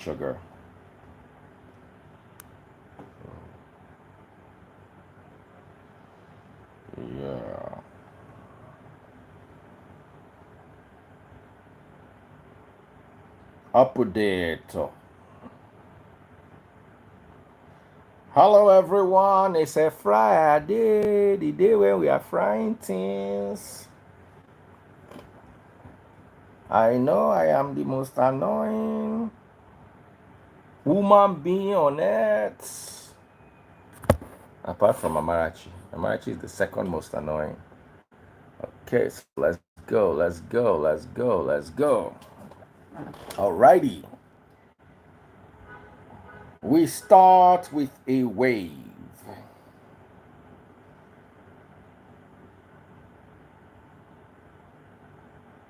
sugar. Yeah. Update. Hello everyone, it's a Friday, the day when we are frying things. I know I am the most annoying woman being on earth. Apart from Amarachi. Amarachi is the second most annoying. Okay, so let's go, let's go, let's go, let's go. Alrighty. We start with a wave.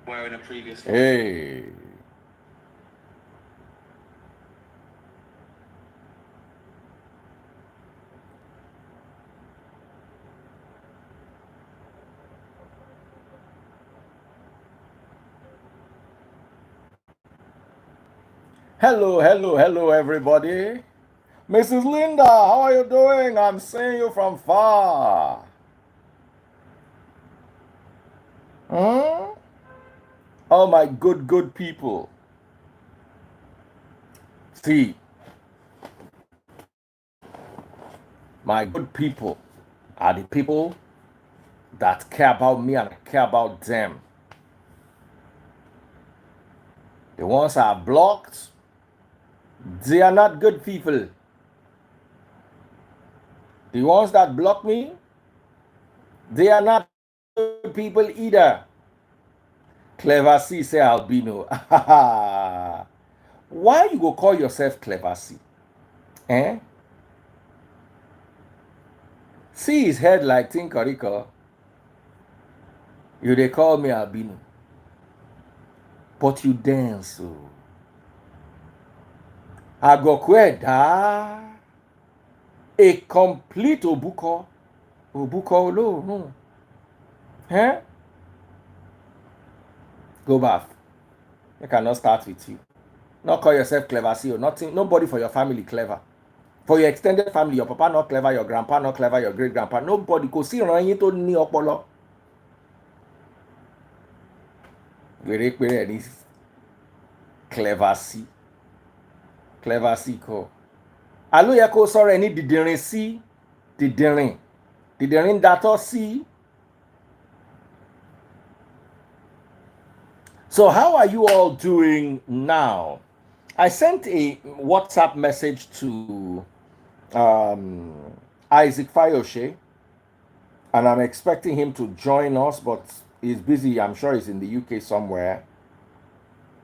Where in a previous Hey. Hello, hello, hello, everybody. Mrs. Linda, how are you doing? I'm seeing you from far. Hmm? Oh, my good people. See, my good people are the people that care about me and I care about them. The ones I have blocked, they are not good people. The ones that block me, they are not good people either. Clever C say albino. Why you go call yourself Clever C? Eh? See his head like Tinkerika. You they call me albino. But you dance. Oh. Agokweda. A complete Obuko. Obuko no. Eh? Go back. I cannot start with you. Not call yourself Clever C. Nothing. Nobody for your family clever. For your extended family, your papa not clever, your grandpa not clever, your great grandpa. Nobody could see running to ni opolo. Gbèrègbèrè ní Clever C. Clever C kọ. Àló yẹ kó sọ̀rọ̀ ẹ̀ ní dìdìrín sí. Dìdìrín. Dìdìrín dàtọ̀ sí. So how are you all doing now? I sent a WhatsApp message to Isaac Fayoshe, and I'm expecting him to join us, but he's busy. I'm sure he's in the UK somewhere.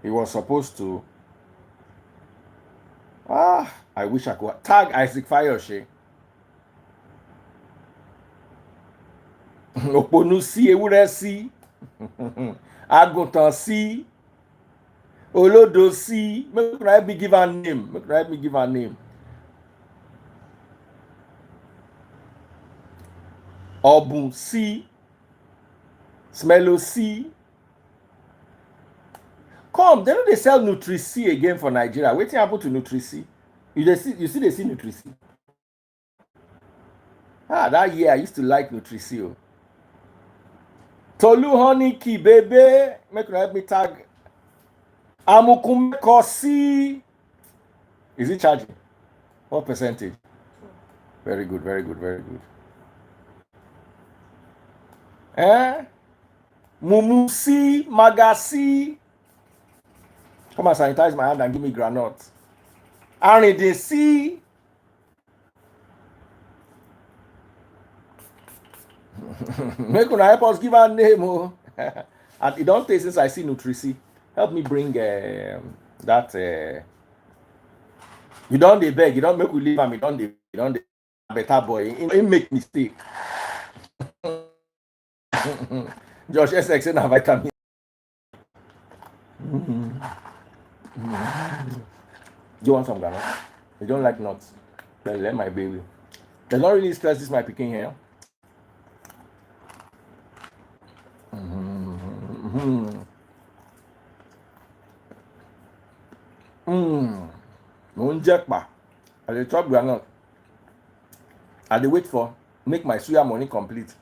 He was supposed to. I wish I could tag Isaac Fayoshe. Òpònú sí, ewúrẹ́ sí, àgùntàn sí, olódo sí. Make una help me give her name. Make una help me give her name. Ọ̀bùn sí, Smello sí. Come, they no dey sell Nutri-C again for Nigeria. Wetin happen to Nutri-C? You see they see Nutri-C. That year I used to like Nutri-C. Oh. Tolu honey key baby. Make una help me tag. Amukumeko sí. Is it charging? What percentage? Very good, very good, very good. Eh? Mumu sí, Maga sí. Come and sanitize my hand and give me granite. Arinde sí. Make una help us give her name. Oh. And it don't take since I see Nutri-C. Help me bring that. You don't dey beg. You don't make we leave am. You don't dey better boy. He make mistake. Josh Essex say na vitamin. Do you want some granite? You don't like nuts? Then let my baby. They don't really stress this my picking here. Munjekpa. I dey chop groundnut. I dey wait for make my suya money complete.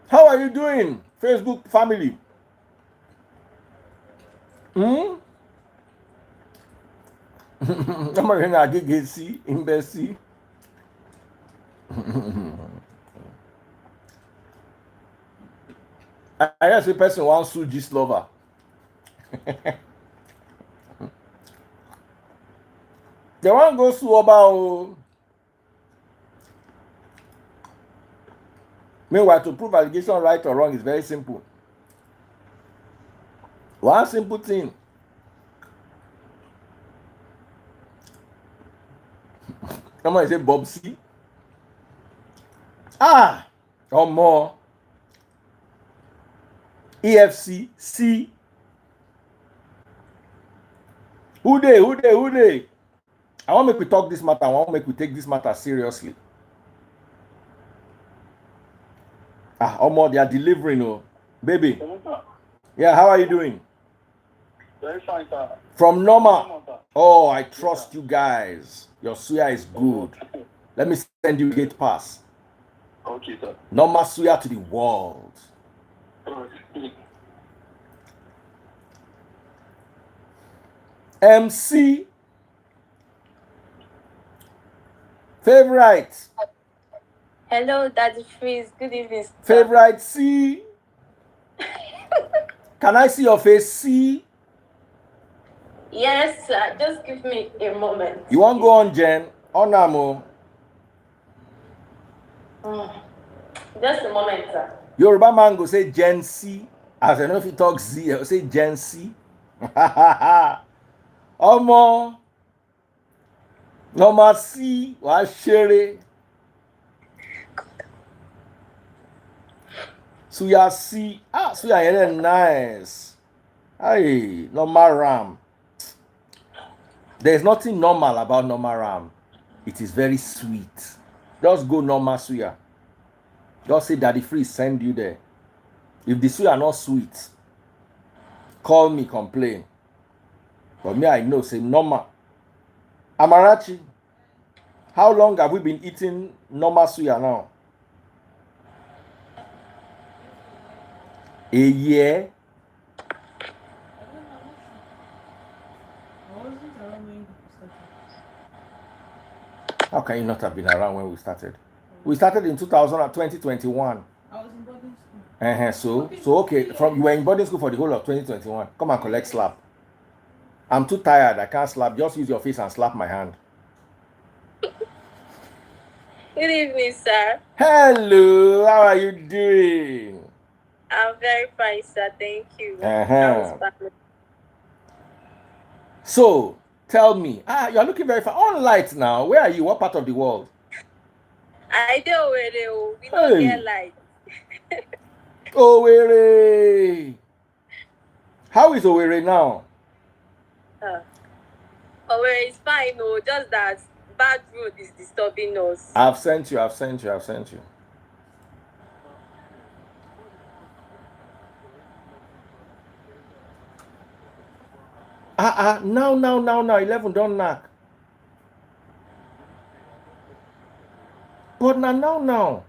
How are you doing, Facebook family? I'm going to get see embassy. I guess a person wants to gist lover. They want to go sue about. Meanwhile, to prove allegation right or wrong is very simple. One simple thing. Someone say Bobrisky. Or more. EFCC. Who they? I want to make we talk this matter. I want to make we take this matter seriously. Omo, they are delivering, oh. Baby. Yeah, how are you doing? Very fine, sir. From Norma. Oh, I trust you guys. Your suya is good. Let me send you gate pass. Okay, sir. Norma suya to the world. MC. Favorite. Hello, Daddy Freeze. Good evening, sir. Favorite C. Can I see your face, C? Yes, sir. Just give me a moment. You want to go on, Jen? On Namo. Just a moment, sir. Yoruba man go say Gen C. As I know if he talks Z, he'll say Gen C. Omo. Norma C. Wa shere. Suya C. Suya is nice. Hey, normal ram. There's nothing normal about normal ram. It is very sweet. Just go normal suya. Just say Daddy Freeze send you there. If the suya not sweet, call me, complain. But me, I know, say normal. Amarachi, how long have we been eating normal suya now? A year? How can you not have been around when we started? We started in 2021. I was in boarding school. So okay, you were in boarding school for the whole of 2021. Come and collect slap. I'm too tired. I can't slap. Just use your face and slap my hand. Good evening, sir. Hello, how are you doing? I'm very fine, sir. Thank you. So, tell me, you're looking very fine. On light now. Where are you? What part of the world? I do already. We don't get light. Owerri. How is Owerri now? Owerri is fine, no. Just that bad road is disturbing us. I've sent you. Now, 11 don't knock. But now.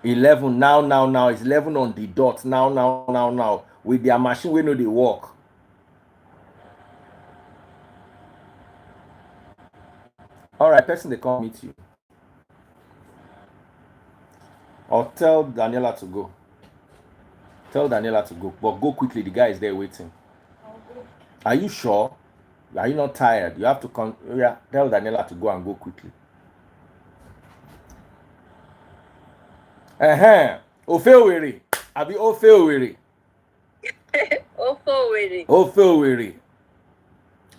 $11 now. It's 11 on the dot. Now. With their machine, we know they work. All right, person, they come meet you. Or tell Daniela to go. But go quickly. The guy is there waiting. Are you sure? Are you not tired? You have to come. Yeah, tell Daniela to go and go quickly. Ofe-Owerri. Abi Ofe-Owerri. Ofe-Owerri.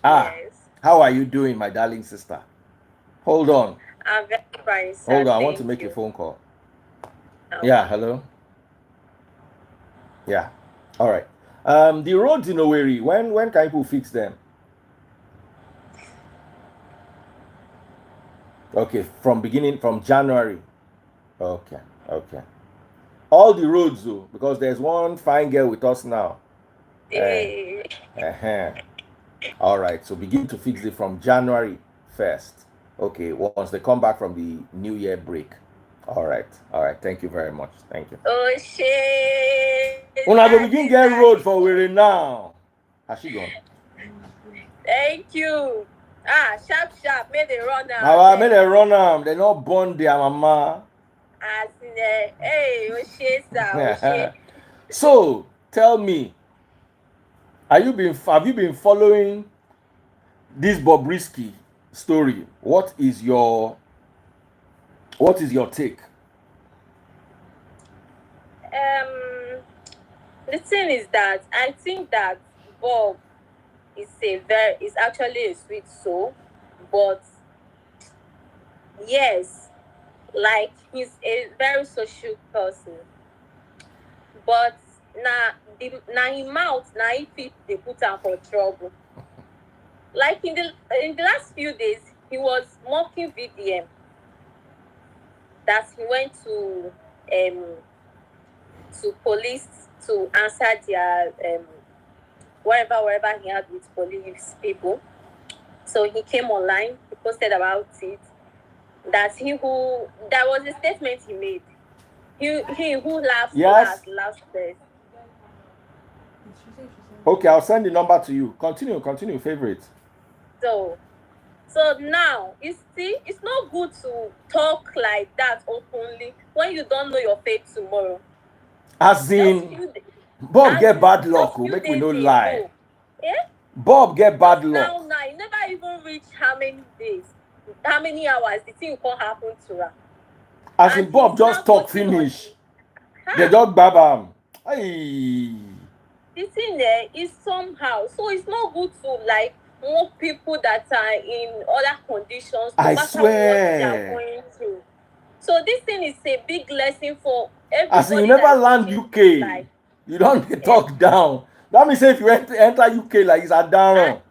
Yes. How are you doing, my darling sister? Hold on. I'm very fine, sir. Hold on, I want to make a phone call. Okay. Yeah, hello? Yeah. All right. The roads in Owerri, when can people fix them? Okay, from January. Okay. All the roads, though, because there's one fine girl with us now. Eh, All right, so begin to fix it from January 1st. Okay, once they come back from the New Year break. All right. Thank you very much. Thank you. oh shit. When I go begin get road for Were now. Has she gone? Thank you. Sharp, may they run now. Now I made a run am. They not born their mama. As in, hey, oh shit, sir, oh shit. So tell me, have you been following this Bobrisky story? What is your take? The thing is that I think that Bob is actually a sweet soul, but yes, like he's a very social person. But now him mouth now if they put him for trouble. Like in the last few days, he was mocking VDM that he went to police to answer their wherever he had with police people. So he came online, he posted about it. That was a statement he made. He who laughs Yes. laughs best. Okay, I'll send the number to you. Continue, favorite. So now you see, it's not good to talk like that openly when you don't know your fate tomorrow. As in, Bob get bad luck, make we no lie. Bob get bad luck. Now, you never even reach how many days, how many hours the thing can't happen to her. As in, Bob just talk finish. They just grab him. Hey. The thing there is somehow, so it's not good to like more people that are in other conditions, no matter what they are going through. So this thing is a big lesson for everybody. As in, you never land UK. You don't talk down. That means if you enter UK like it's a down.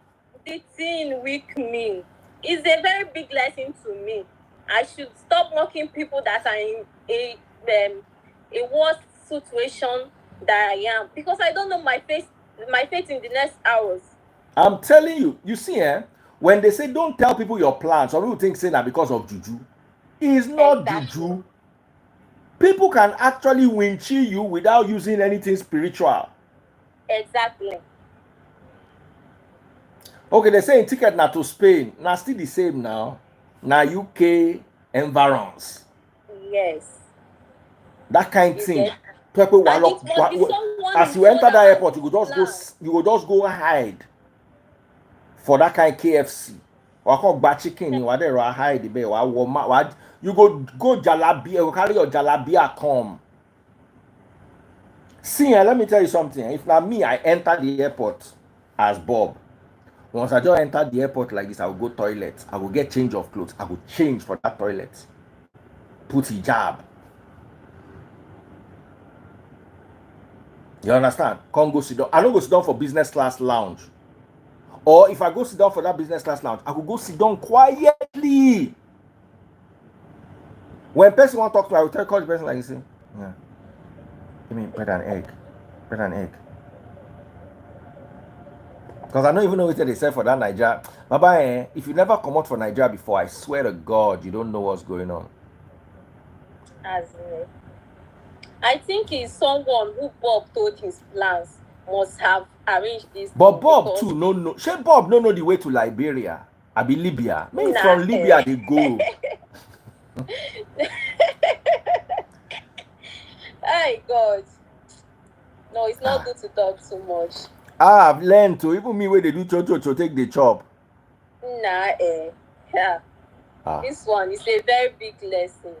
The thing weak me is a very big lesson to me. I should stop mocking people that are in a worse situation that I am, because I don't know my fate in the next hours. I'm telling you, you see, when they say don't tell people your plans, some people think say that because of juju. It's not juju. People can actually winchi you without using anything spiritual. Exactly. Okay, they say ticket now to Spain. Now still the same now. Now UK environs. Yes. That kind of thing. People as you enter that airport, you will just go hide for that kind of KFC. Or call bad chicken, you hide the bear. You go jalabia, you carry your jalabia come. See, let me tell you something. If not me, I enter the airport as Bob. Once I just enter the airport like this, I will go toilet. I will get change of clothes. I will change for that toilet. Put hijab. You understand? Come go sit down. I don't go sit down for business class lounge. Or if I go sit down for that business class lounge, I could go sit down quietly. When person want to talk to me, I will call the person like you say, yeah. Give me bread and egg. Bread and egg. Because I don't even know what they said for that Nigeria. Baba, if you never come out for Nigeria before, I swear to God, you don't know what's going on. I think he's someone who Bob told his plans must have arranged this. But Bob too, no. Should Bob no know the way to Liberia? I be Libya. Maybe from Libya they go. Hey God. No, it's not good to talk so much. I've learned to, even me where they do cho take the chop. Yeah. This one is a very big lesson.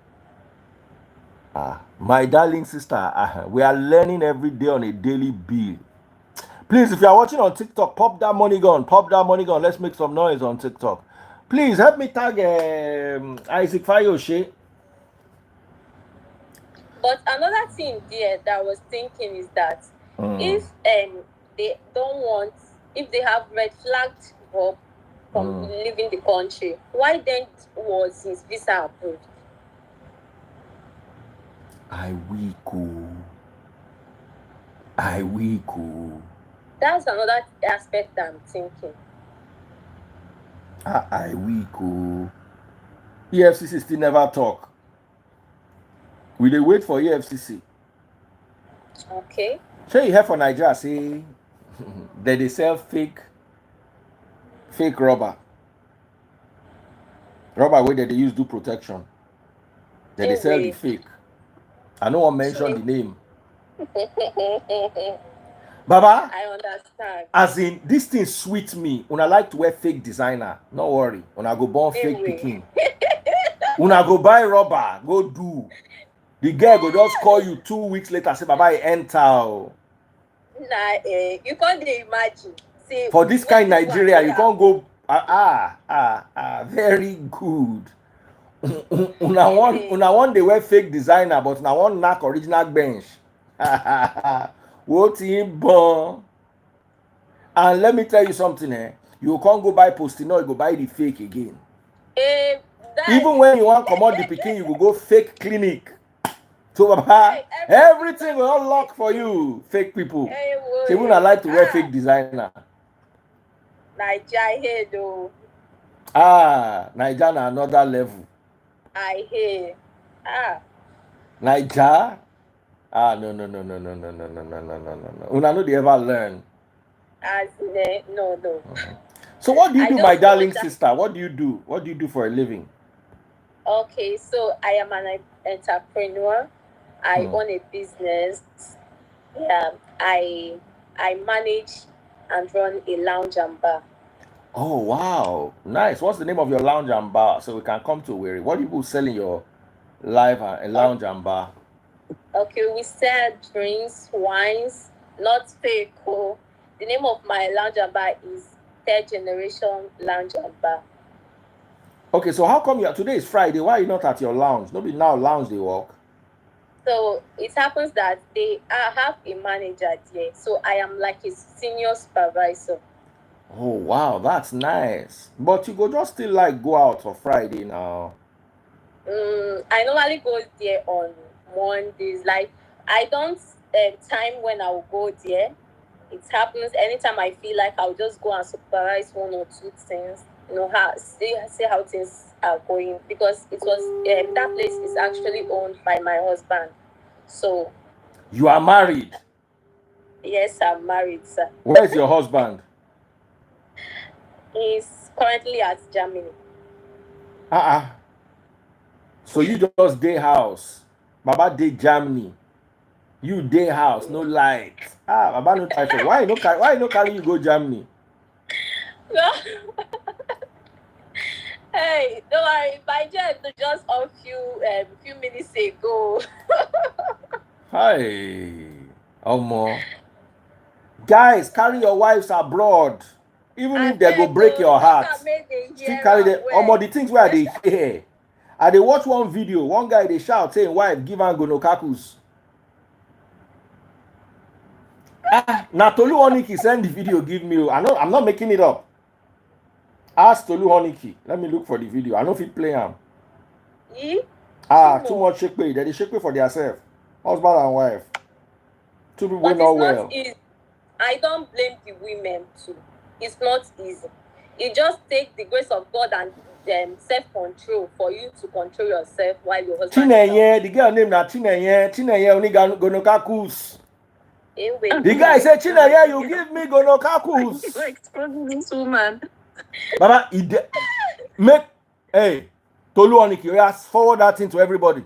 My darling sister, we are learning every day on a daily bill. Please, if you are watching on TikTok, pop that money gun. Let's make some noise on TikTok. Please help me tag Isaac Fayoshe. But another thing there that I was thinking is that if they don't want, if they have red flagged Bob from leaving the country, why then was his visa approved? I will go. I weak. Oh. That's another aspect I'm thinking. I weak. Oh. EFCC still never talk. We dey wait for EFCC. Okay. Sure you hear for Nigeria say they sell fake rubber. Rubber wey they use do protection. They sell the fake. I no wan mention the name. Baba, I understand. as in this thing sweet me. Una like to wear fake designer. No worry. Una go born fake pikin. Una go buy rubber. Go do. The girl go just call you 2 weeks later. Say, Baba, enter. Nah, you can't imagine. See, for this kind Nigeria, you can't go. Very good. Una one they wear fake designer, but una one knack original bench. What in bon? And let me tell you something, you can't go buy Postino, you go buy the fake again. Even when you want come out the pikin, you will go fake clinic. So everything will unlock for you, fake people. So you wouldn't like to wear fake designer. Naija here though. Naija na another level. I hear. Naija? No. Una no dey ever learn. No. So what do you do, my darling sister? What do you do? What do you do for a living? Okay, so I am an entrepreneur. I own a business. Yeah, I manage and run a lounge and bar. Oh wow, nice. What's the name of your lounge and bar so we can come to Owerri? What do you sell in your lounge and bar? Okay, we sell drinks, wines, not fake. The name of my lounge and bar is Third Generation Lounge and Bar. Okay, so how come today is Friday? Why are you not at your lounge? Nobody now lounge they work. So it happens that I have a manager there, so I am like a senior supervisor. Oh wow, that's nice. But you go just still like go out for Friday now. I normally go there on Mondays. Like I don't time when I will go there. It happens anytime I feel like I'll just go and supervise one or two things. See how things are going, because it was that place is actually owned by my husband. So you are married? Yes, I'm married, sir. Where is your husband? He's currently at Germany. So you just day house. Baba day Germany. You day house, no light. Baba no type. Why no carry you go Germany? No. Hey, don't worry. My jet just a few minutes ago. Hi, Omo. Guys, carry your wives abroad. Even if they go break your heart, still carry them. Omo, the things where they hear. I dey watch one video. One guy they shout saying, "Wife, give am gonokakus." Now Tolu Honiki send the video. Give me. I'm not making it up. Ask Tolu Honiki. Let me look for the video. I know if he play him. Too much shake pay. They shake pay for themselves. Husband and wife. Two people know well. I don't blame the women too. It's not easy. It just takes the grace of God and self-control for you to control yourself while your husband. Chinenye, the girl named Chinenye only gonokakus. The guy said, Chinenye, you give me gonokakus. You're exposing this woman. Baba, hey, Tolu Honiki, you forward that thing to everybody.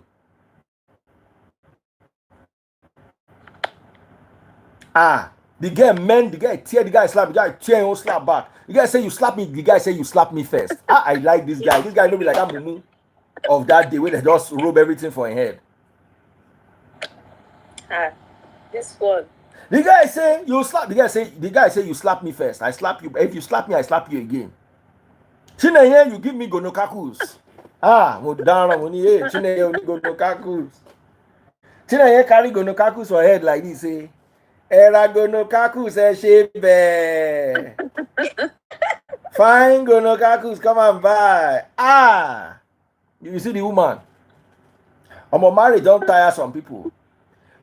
The guy tear the guy slap, the guy tear him slap back. The guy say you slap me, the guy say you slap me first. I like this guy. This guy know me like I'm mumu of that day where they just rub everything for his head. This one. The guy say you slap. The guy say you slap me first. I slap you. If you slap me, I slap you again. Chinenye, you give me gonokakus. Mudana money. Chinenye only gonokakus. Chinenye carry gonokakus for head like this. Say, era gonokakus shebe. Fine gonokakus, come and buy. You see the woman. Marriage don't tire some people.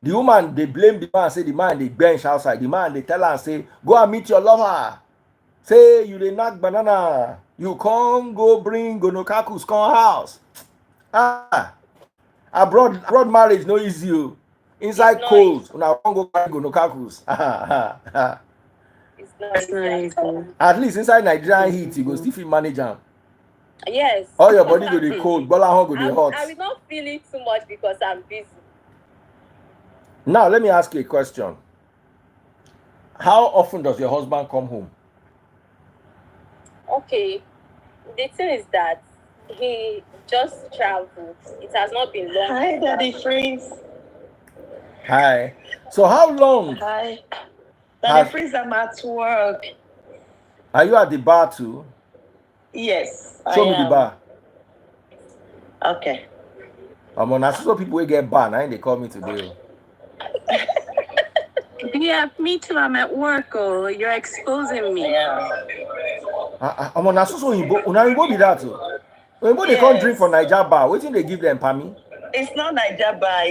The woman, they blame the man, say the man, they bench outside. The man, they tell her, say, go and meet your lover. Say, you dey knock banana. You can't go bring Gonokaku's come house. Ah, abroad marriage no easy. Oh. Inside It's not cold. easy. Una can't go carry Gonokaku's. It's not easy at all. At least inside Nigerian heat, you go still fit manage am. Yes. All your body go dey cold, Bola go dey hot. I will not feel it too much because I'm busy. Now, let me ask you a question. How often does your husband come home? Okay. The thing is that he just traveled. It has not been long. Hi, Daddy Freeze. Hi. So how long Hi. Has- Daddy Freeze, I'm at work. are you at the bar too? Yes, Show I me am. the bar. Okay. Na so people wey get bar, na they call me today. Yeah, me too. I'm at work. Oh, you're exposing me. Yeah. Na so Oyinbo, una Oyinbo be that too. Oyinbo they can't drink for Naija bar. Wetin they give them, Pami? It's not Niger bar.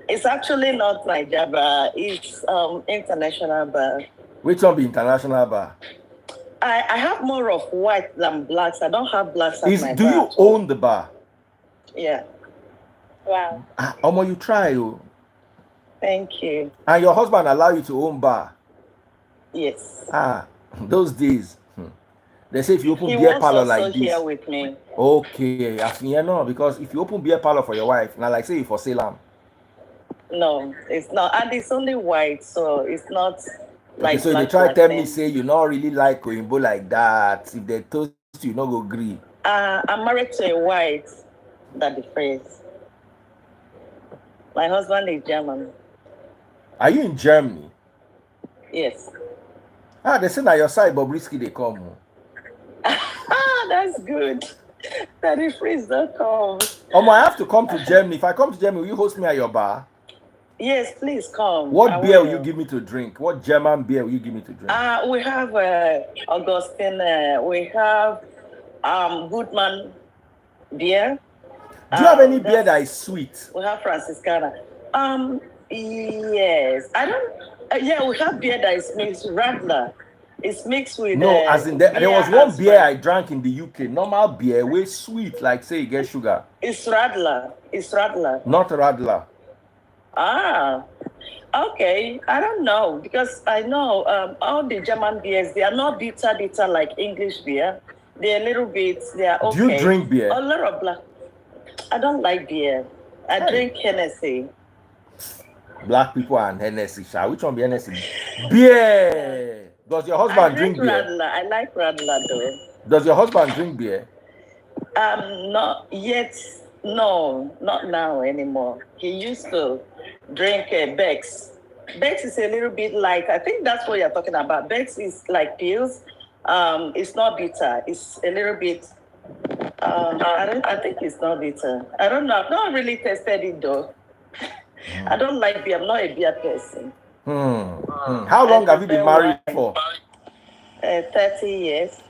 It's actually not Niger bar. It's international bar. Which one be international bar? I have more of white than blacks. I don't have blacks at my Do bar. you own the bar? Yeah. Wow. You try. Oh. Thank you. And your husband allow you to own bar? Yes. Those days. They say if you open He beer was parlor also like this. here with me. Okay, because if you open beer parlor for your wife, now like say you for sale am. No, it's not. And it's only white, so it's not like. Okay, so they try tell me say you not really like Oyinbo like that. If they toast you, no go agree. I'm married to a white, Daddy Freeze. My husband is German. Are you in Germany? Yes. They say na your side Bobrisky they come. That's good. Daddy Freeze, don't come. I have to come to Germany. If I come to Germany, will you host me at your bar? Yes, please come. What beer will you give me to drink? What German beer will you give me to drink? We have Augustine. We have Goodman beer. Do you have any beer that is sweet? We have Franciscana. Yes. I don't. Yeah, we have beer that is mixed Radler. It's mixed with. No, as in there was one beer I drank in the UK. Normal beer, way sweet, like say you get sugar. It's Radler. Not Radler. Okay. I don't know because I know all the German beers, they are not bitter like English beer. They're a little bit. They are okay. Do you drink beer? A lot of black. I don't like beer. I drink Hennessy. Black people and Hennessy. Which one be Hennessy? Beer. Does your husband drink beer? Radler. I like Radler though. Does your husband drink beer? Not yet. No, not now anymore. He used to drink Bex. Bex is a little bit like, I think that's what you're talking about. Bex is like pills. It's not bitter. It's a little bit. I think it's not bitter. I don't know. I've not really tested it though. I don't like beer. I'm not a beer person. How long have you been married for? 30 years.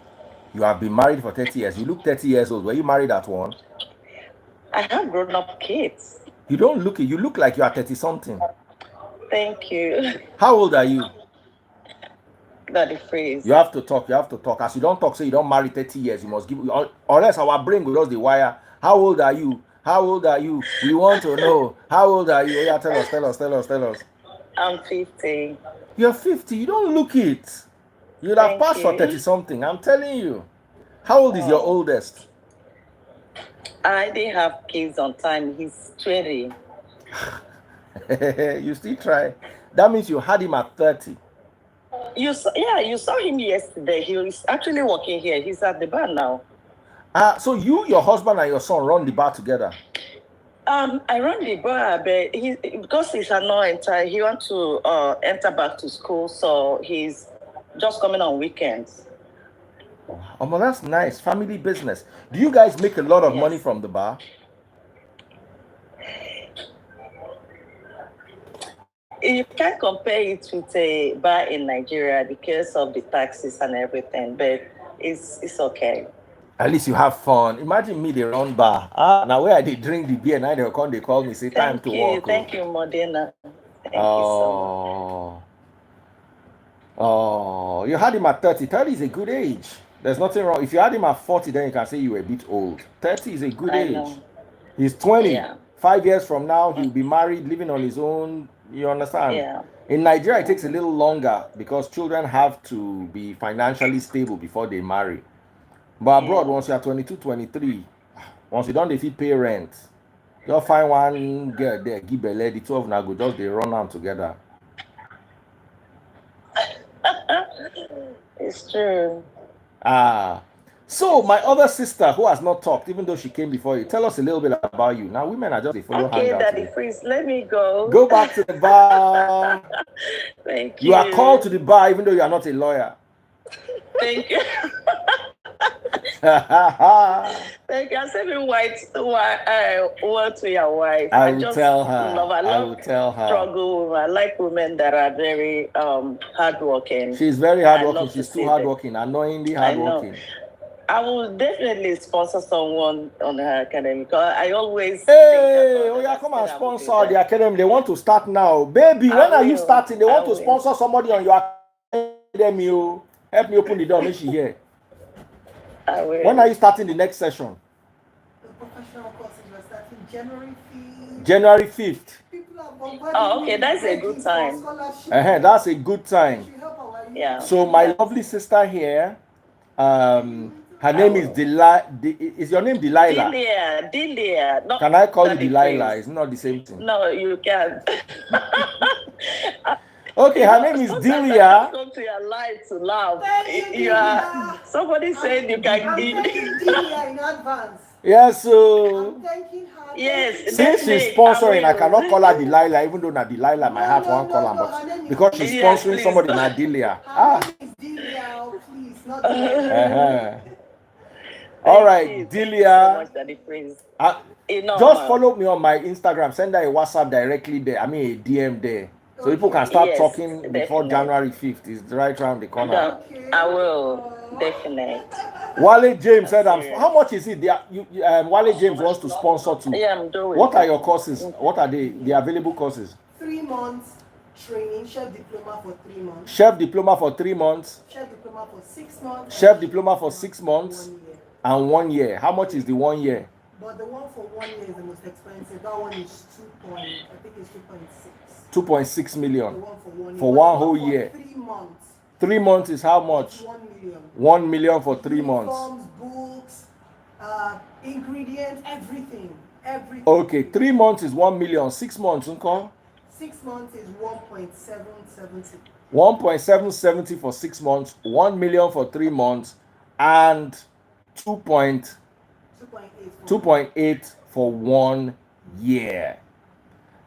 You have been married for 30 years. You look 30 years old. Were you married at one? I have grown up kids. You don't look it. You look like you are 30 something. Thank you. How old are you? Daddy Freeze. You have to talk. As you don't talk, say you don't marry 30 years. You must give, or else our brain will just the wire. How old are you? We want to know. How old are you? Yeah, tell us. I'm 50. You're 50. You don't look it. You'd have passed for 30 something. I'm telling you. How old is your oldest? I didn't have kids on time. He's 20. You still try. That means you had him at 30. You saw him yesterday. He was actually working here. He's at the bar now. So you, your husband, and your son run the bar together? I run the bar, but because he's not enter, he wants to enter back to school, so he's just coming on weekends. Well, that's nice. Family business. Do you guys make a lot of money from the bar? You can't compare it with a bar in Nigeria because of the taxes and everything, but it's okay. At least you have fun. Imagine me, they run bar. Now where I did drink the beer, now they call me, say time to walk. Thank you, Modena. Thank you so much. Oh, you had him at 30. 30 is a good age. There's nothing wrong. If you had him at 40, then you can say you were a bit old. 30 is a good age. Know. He's 20. Yeah. 5 years from now, he'll be married, living on his own. You understand? Yeah. In Nigeria, it takes a little longer because children have to be financially stable before they marry. But abroad, once you are 22, 23, once you don't, if you pay rent, you'll find one girl there, give a lady, 12 now go, just they run out together. It's true. So my other sister who has not talked, even though she came before you, tell us a little bit about you. Now women are just a follow Okay, hangout Daddy today. Freeze, let me go. Go back to the bar. Thank you. You are called to the bar even though you are not a lawyer. Thank you. Thank you. I said word to your wife. I will tell her. I will tell her. Struggle women. I like women that are very hardworking. She's very hardworking. She's too hardworking. Annoyingly hardworking. I will definitely sponsor someone on her academy because I always come and sponsor the academy. They want to start now. Baby, when are you starting? They want to sponsor somebody on your academy. Help me open the door. Make she hear. When are you starting the next session? The professional courses are starting January 5th. January 5th. Okay, that's a good time. That's a good time. Yeah. So my lovely sister here, her name is Delilah. Is your name Delilah? Delia. No, can I call you Delilah? It's not the same thing. No, you can't. Okay, her name is Delia. Come to your life to laugh. You are somebody said you can give Delia in advance. Yes, so I'm thanking her. Yes. Since she's sponsoring, I cannot call her Delilah, even though not Delilah, my heart won't call her, but because she's sponsoring somebody, not Delia. Her name is Delia, please, not Delia. All right, Delia. Just follow me on my Instagram. Send her a WhatsApp directly there. I mean a DM there. So people can start talking before January 5th. It's right around the corner. I will, definitely. Wale James said, how much is it? Wale James wants to sponsor too. Yeah, I'm doing What are your courses? What are the available courses? 3 months training, chef diploma for 3 months. Chef diploma for 3 months. Chef diploma for 6 months. Chef diploma for 6 months. 1 year. And 1 year. How much is the 1 year? But the one for 1 year is the most expensive. That one is 2.6 million. The one for 1 year. For one whole year. 3 months. 3 months is how much? 1 million. 1 million for 3 months. Uniforms, books, ingredients, everything. Okay, 3 months is 1 million. 6 months, uncle? 6 months is 1.770. 1.770 for 6 months, 1 million for 3 months, and 2.8 for 1 year.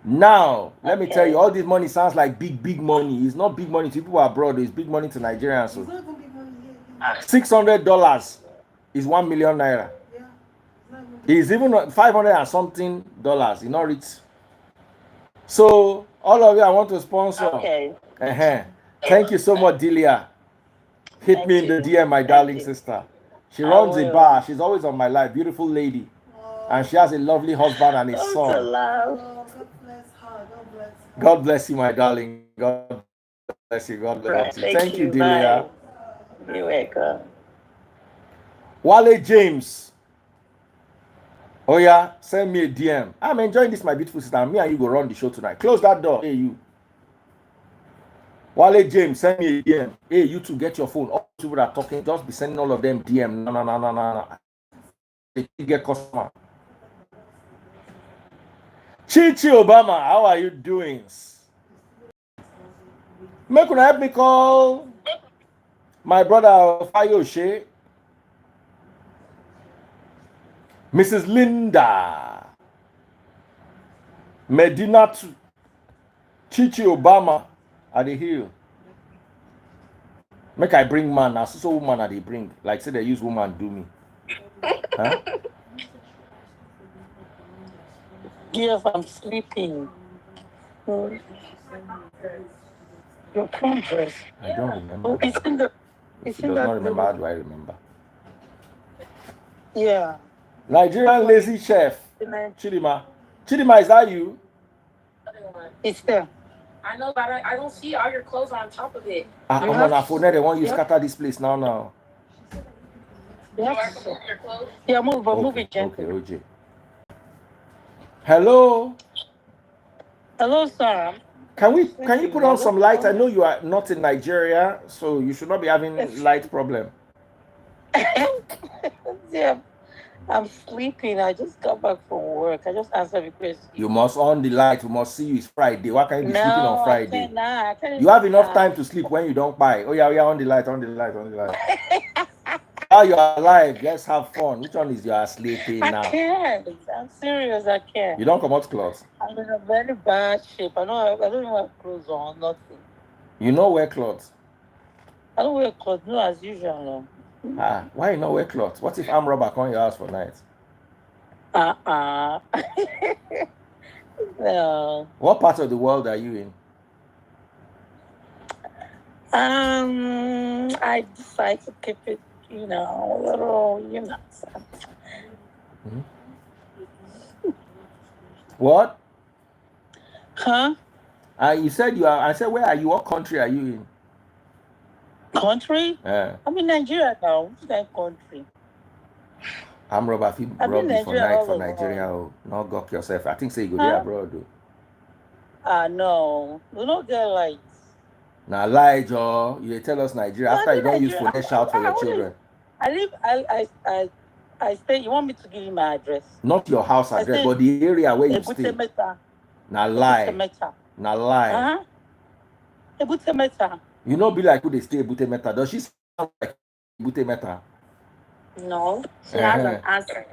Now, let me tell you, all this money sounds like big money. It's not big money to people abroad. It's big money to Nigerians. So It's not even big money here. $600 is 1 million naira. Yeah. It's even 500 and something dollars. You know it. So all of you, I want to sponsor. Okay. Thank you so much, Delia. Hit me in the DM, my darling sister. She runs a bar. She's always on my life. Beautiful lady. And she has a lovely husband and a son. God bless you, my darling. God bless you. God bless you. Thank you, Delia. You're welcome. Wale James. Oh yeah, send me a DM. I'm enjoying this, my beautiful sister. Me and you go run the show tonight. Close that door. Hey, you. Wale James, send me a DM. Hey, you two, get your phone. All people that are talking, just be sending all of them DM. No. They get customer. Chichi Obama, how are you doing? Make una help me call my brother Fayoshe. Mrs. Linda Medina Chichi Obama at the hill. Make I bring man, as so woman that they bring. Like say they use woman do me. Huh? Yes, I'm sleeping. Your progress. I don't remember. Oh, it's in the. If she does not remember, how do I remember? Yeah. Nigerian lazy chef. Chidima. Chidima, is that you? It's there. I know, but I don't see all your clothes on top of it. I'm on a phone. They want you scatter this place now. Yes. Your clothes? Yeah, move Okay, it gently. okay, OJ. Hello. Hello, sir. Can you put on some light? I know you are not in Nigeria, so you should not be having light problem. Yeah, I'm sleeping. I just got back from work. I just answered the question. You must on the light. We must see you. It's Friday. Why can't you be sleeping on No, I Friday? cannot. I can't You have sleep enough now. time to sleep when you don't buy. Oh yeah, on the light. While you're alive, let's have fun. Which one is you are sleeping I now? can't. I'm serious. I can't. You don't come out clothes. I'm in a very bad shape. I don't even have clothes on. Nothing. You know wear clothes. I don't wear clothes. No, as usual. No. Why you not wear clothes? What if I'm robber come your house for night? No. What part of the world are you in? I decide to keep it, a little, What? Huh? You said you are. I said, where are you? What country are you in? Country? I'm in Nigeria now. Which kind of country? I'm robber. If you I'm rob in you for Nigeria night all for over. Nigeria, not gawk yourself. I think say you go there abroad though. No. We don't get lights. Now lie, Joe. You tell us Nigeria after you don't use phone shout for your children. I stay. You want me to give you my address? Not your house address, but the area where you stay. Now lie. Now lie. You know, be like who they stay Ebute Meta. Does she sound like Ebute Meta? No, she has an accent.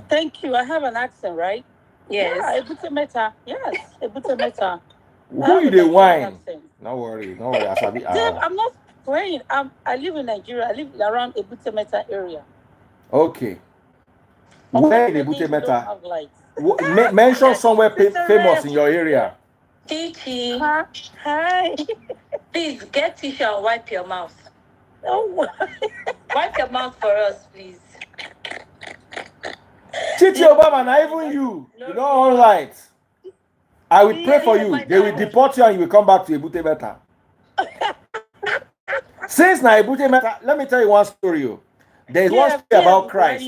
Thank you. I have an accent, right? Yes. Yeah, Ebute Meta. Yes, Ebute Meta. Who you the wine? No worry. Dave, I'm not playing. I live in Nigeria. I live around Ebute Meta area. Okay. Where in Ebute Meta? Mention somewhere famous in your area. Chichi. Hi. Please get tissue and wipe your mouth. Oh. Wipe your mouth for us, please. Chichi Obama, not even you. You don't on light. I will pray for you. They will deport you and you will come back to Ebute Meta. Since na Ebute Meta, let me tell you one story. There's one story about Christ.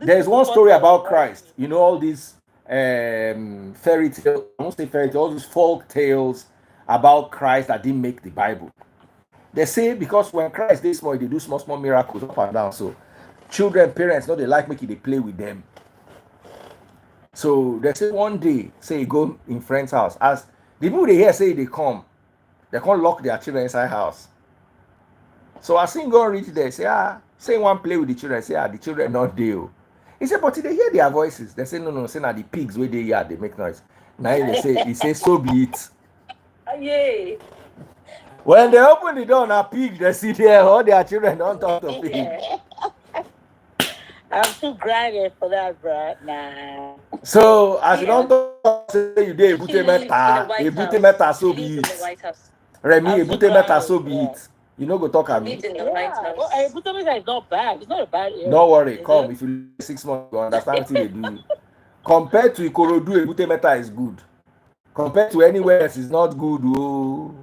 There's one story about Christ. You know all these fairy tales, I won't say fairy tales, all these folk tales about Christ that didn't make the Bible. They say because when Christ did small, they do small miracles up and down. So children, parents, they like making they play with them. So they say one day, say you go in friend's house. As the people they hear say they can't lock their children inside house. So as soon go reach there, say one play with the children, say the children not deal. He said, but they hear their voices. They say, no, say now the pigs where they hear, they make noise. Now he say, so be it. Yay. When they open the door, now pig, they see there, all their children don't talk to pig. I'm too grinded for that, bro. Nah. So as you don't talk, say you dey Ebute Meta, so be it. Remy, Ebute Meta, so be it. You know, go talk at me. Ebute Meta is not bad. It's not a bad area. No worry, come. If you live 6 months, you understand what they do. Compared to Ikorodu, Ebute Meta is good. Compared to anywhere else, it's not good. Oh.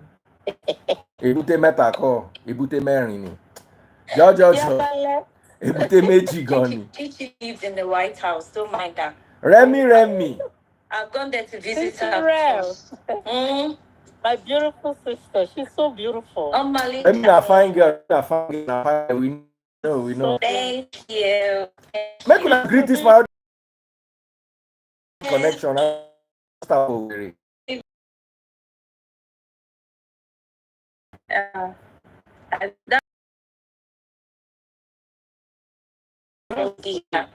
Ebute Meta, call. Ebute Merini. Jojo. Ebute Meji Goni. Chichi lives in the White House. Don't mind that. Remy. I've gone there to visit her. My beautiful sister. She's so beautiful. Remy, a fine girl. We know. Thank you. Make una greet this my connection.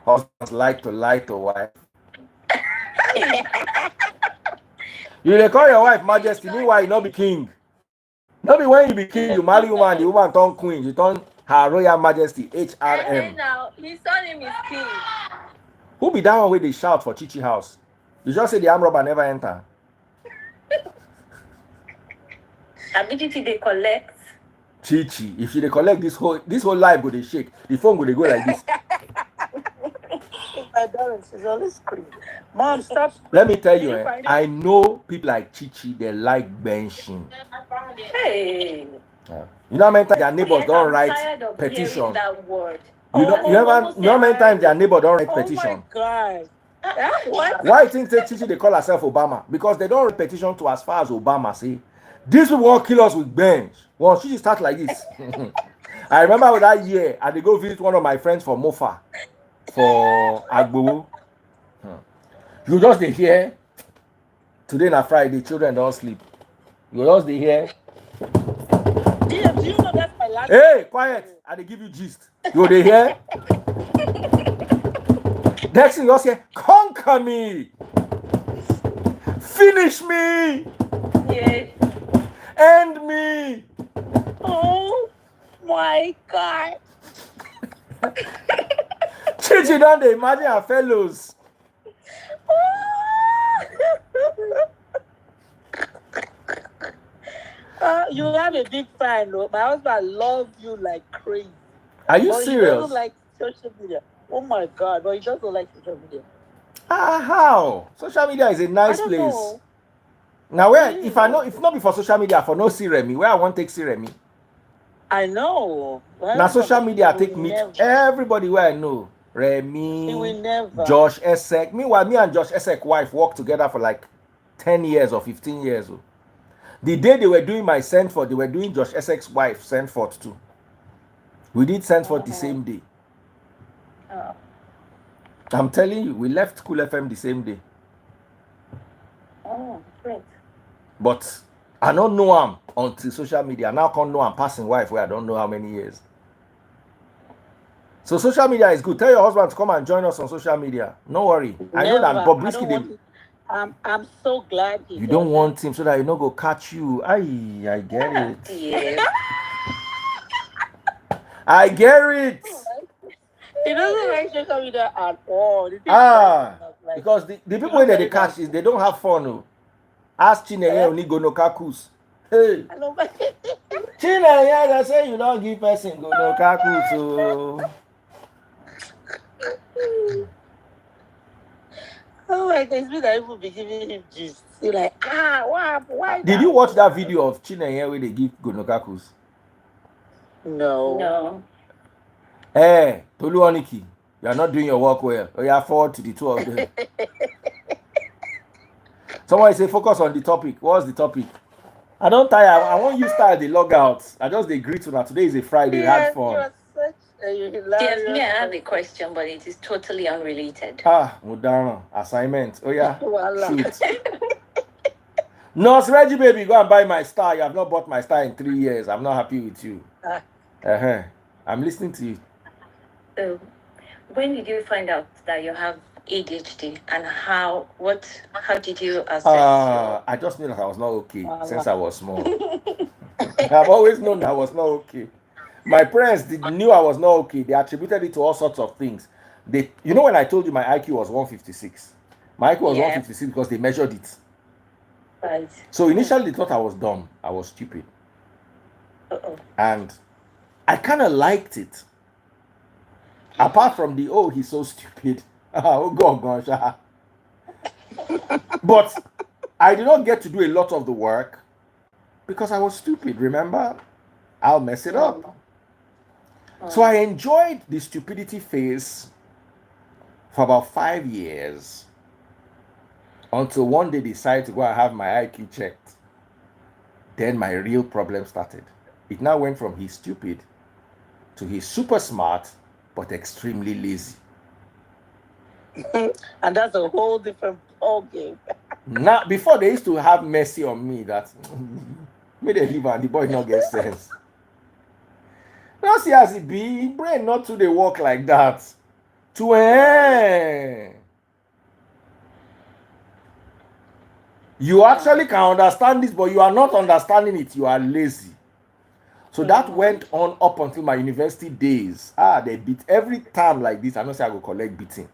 Husbands like to lie to wife. You dey call your wife Majesty, meanwhile you no be king. No be when you be king, you marry woman, the woman turn queen, you turn her Royal Majesty, HRM. Now, his surname is King. Who be that one where they shout for Chichi house? You just say the arm robber never enter. Ability they collect. Chichi, if she dey collect this whole life go they shake, the phone go they go like this. my daughter, she's always screaming. Mom, stop. Let me tell Did you, you find it? I know people like Chichi, they like benching. Hey. You know how many times their neighbors Yes, don't I'm write tired of petition? hearing that word. You know, you almost know how many times their neighbor don't write Oh my petition? God. What? Why you think say Chichi they call herself Obama? Because they don't write petition to as far as Obama say. These people won't kill us with bench. Well, Chichi start like this. I remember that year, I did go visit one of my friends for Mofa, for Agbo. You just dey hear. Today na Friday, children don't sleep. You just dey hear. DM, do you know that's my last? Hey, quiet! I dey give you gist. You dey hear? Next thing you just hear, conquer me, finish me, Yes. end me. Oh my God. Chichi don dey imagine her fellows. You have a big fan, though. My husband loves you like crazy. Are you But he serious? doesn't like social media. Oh my God, but he doesn't like social media. How? Social media is a I nice don't place. know. Now where if I know if not before social media for no see Remy, where I want take see Remy. I know. Now social media He will take meet never. everybody where I know. He will Remy, never. Josh Esek. Meanwhile, me and Josh Esek wife worked together for like 10 years or 15 years. The day they were doing my Sandford, they were doing Josh Essek's wife Sandford too. We did Sandford the same day. Oh. I'm telling you, we left Cool FM the same day. Oh, great. But I don't know him until social media. Now I can't know I'm passing wife where I don't know how many years. So social media is good. Tell your husband to come and join us on social media. No worry. I know that Bobrisky. I'm so glad he You don't doesn't. want him so that he no go catch you. I get it. Yes. I get it. He doesn't like social media at all. The thing Ah, is like, because the people that they catch is they don't have fun. Oh. Ask Chineye only go no kakus. Hey, I know, but Chineye, they say you don't give person go no kakus. Oh. oh my God, it's me that even be giving him gist. You're like, why? Did you watch that video of Chineye where they give gonokakus? No. No. Hey, Tolu Oniki, you are not doing your work well. Oh, you are forward to the two of them. Someone say focus on the topic. What's the topic? I don't tire. I want you start the logouts. I just agree to that. Today is a Friday. We had fun. You're such a hilarious. Yes, me, I have a question, but it is totally unrelated. Mudana. Assignment. Oh yeah. Voila. Shoot. Nurse Reggie, baby, go and buy my star. You have not bought my star in 3 years. I'm not happy with you. I'm listening to you. So, when did you find out that you have ADHD, and how did you assess? I just knew that I was not okay since I was small. I've always known that I was not okay. My parents knew I was not okay. They attributed it to all sorts of things. You know when I told you my IQ was 156? My IQ was 156 because they measured it. Right. So initially they thought I was dumb. I was stupid. And I kind of liked it. Apart from he's so stupid. Oh, gosh. But I did not get to do a lot of the work because I was stupid. Remember? I'll mess it up. So I enjoyed the stupidity phase for about 5 years until one day decided to go and have my IQ checked. Then my real problem started. It now went from he's stupid to he's super smart but extremely lazy. And that's a whole different ball game. Now, before they used to have mercy on me, that made a leave and the boy not get sense. Now see as it be, brain not to they work like that. You actually can understand this, but you are not understanding it. You are lazy. So that went on up until my university days. They beat every time like this. I don't say I go collect beating.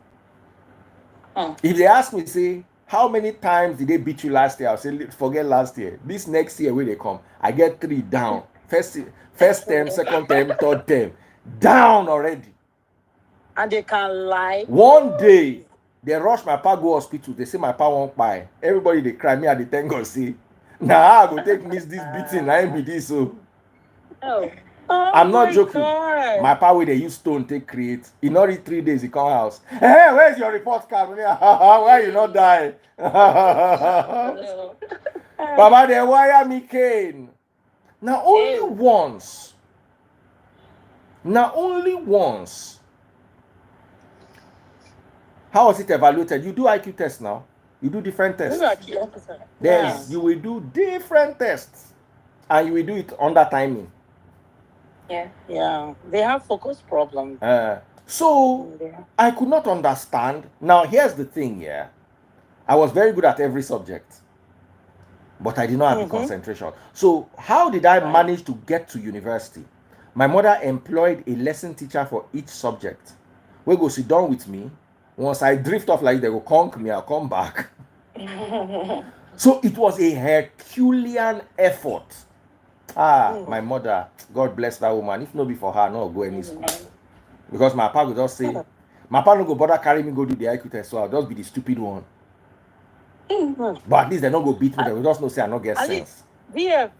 If they ask me, say, how many times did they beat you last year? I'll say, forget last year. This next year, when they come, I get 3 down. First term, second term, third term. Down already. And they can lie. One day, they rush my pa go hospital. They say my pa won't buy. Everybody they cry. Me and they thank God say, nah, I go take miss this beating. I ain't be this so. Oh. I'm not joking. God. My pa wey they use stone take create. In only 3 days he come house. Hey, where's your report card? Why you not die? No. Baba, they wire me cane. Now only once. Now only once. How was it evaluated? You do IQ tests now. You do different tests. Then you will do different tests, and you will do it under timing. Yeah. They have focus problems. So I could not understand. Now here's the thing. Yeah, I was very good at every subject, but I did not have the concentration. So how did I manage to get to university? My mother employed a lesson teacher for each subject. We go sit down with me. Once I drift off like they will conk me, I'll come back. So it was a Herculean effort. My mother, God bless that woman. If not be for her, no go any school. Because my papa would just say, my papa no go bother carry me go do the IQ test, so I'll just be the stupid one. But at least they don't go beat me. They will just know say I not get sense. The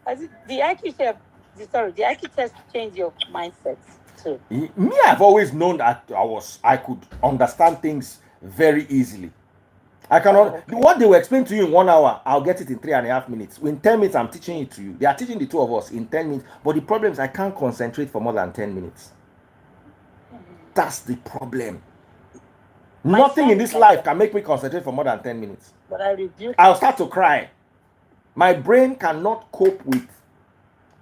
IQ test change your mindset too. Me, I've always known that I could understand things very easily. I cannot. What they will explain to you in 1 hour, I'll get it in 3.5 minutes. In 10 minutes, I'm teaching it to you. They are teaching the two of us in 10 minutes. But the problem is I can't concentrate for more than 10 minutes. That's the problem. Nothing in this life can make me concentrate for more than 10 minutes. But I rebuke. I'll start to cry. My brain cannot cope with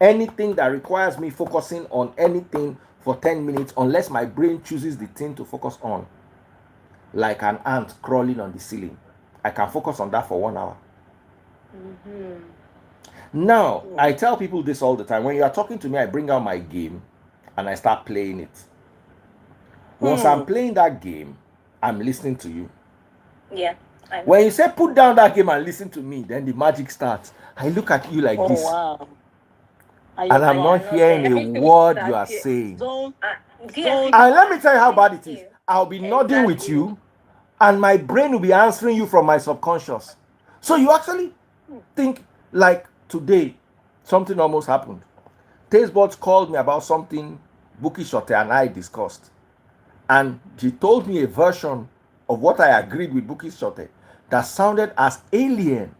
anything that requires me focusing on anything for 10 minutes unless my brain chooses the thing to focus on. Like an ant crawling on the ceiling. I can focus on that for 1 hour. Now, I tell people this all the time. When you are talking to me, I bring out my game and I start playing it. Once I'm playing that game, I'm listening to you. Yeah. When you say put down that game and listen to me, then the magic starts. I look at you like this. Wow. And I'm not hearing a word you are saying. And let me tell you how bad it is. I'll be nodding with you, and my brain will be answering you from my subconscious. So you actually think, like today, something almost happened. Taste Buds called me about something Buki Shote and I discussed. And she told me a version of what I agreed with Buki Shote that sounded as alien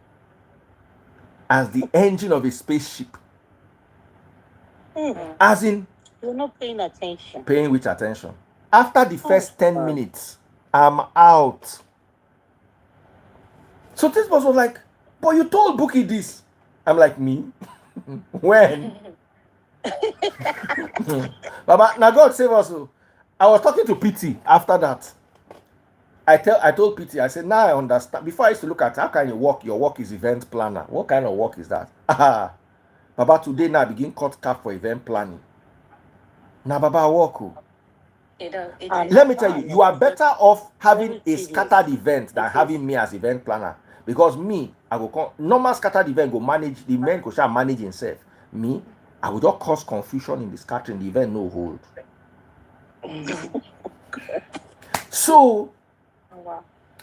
as the engine of a spaceship. As in, you're not paying attention. Paying which attention? After the first 10 minutes, I'm out. So this was like, but you told Buki this. I'm like, me? When? Baba, now God save us. I was talking to PT after that. I told PT, I said, now I understand. Before I used to look at how can you work? Your work is event planner. What kind of work is that? Baba, today now I begin cut cap for event planning. Now, Baba, I work. Let me tell you, you are better off having a scattered event than having me as event planner. Because me, I go come, normal scattered event go manage, the man go shall manage himself. Me, I will just cause confusion in the scattering, the event no hold. So,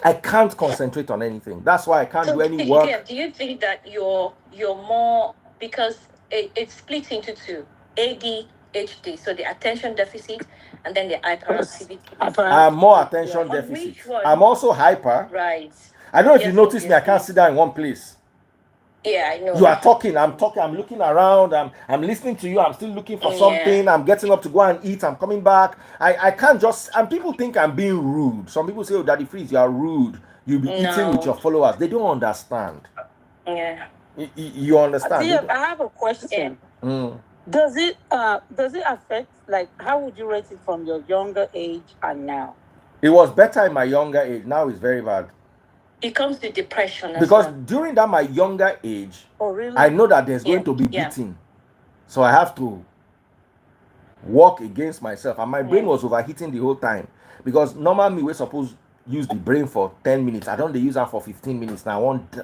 I can't concentrate on anything. That's why I can't do any work. Yeah, do you think that you're more, because it's split into two, ADHD, so the attention deficit, and then the hyperactivity. I'm more attention deficit. I'm also hyper. Right. I don't know if you notice me, I can't sit down in one place. Yeah, I know. You are talking, I'm looking around, I'm listening to you, I'm still looking for something, I'm getting up to go and eat, I'm coming back. I can't just, and people think I'm being rude. Some people say, oh, Daddy Freeze, you are rude. You'll be eating with your followers. They don't understand. Yeah. You understand? I have a question. Does it affect, like, how would you rate it from your younger age and now? It was better in my younger age. Now it's very bad. It comes to depression. Because during that my younger age, I know that there's going to be beating. So I have to work against myself. And my brain was overheating the whole time. Because normally we're supposed to use the brain for 10 minutes. I don't use that for 15 minutes. Now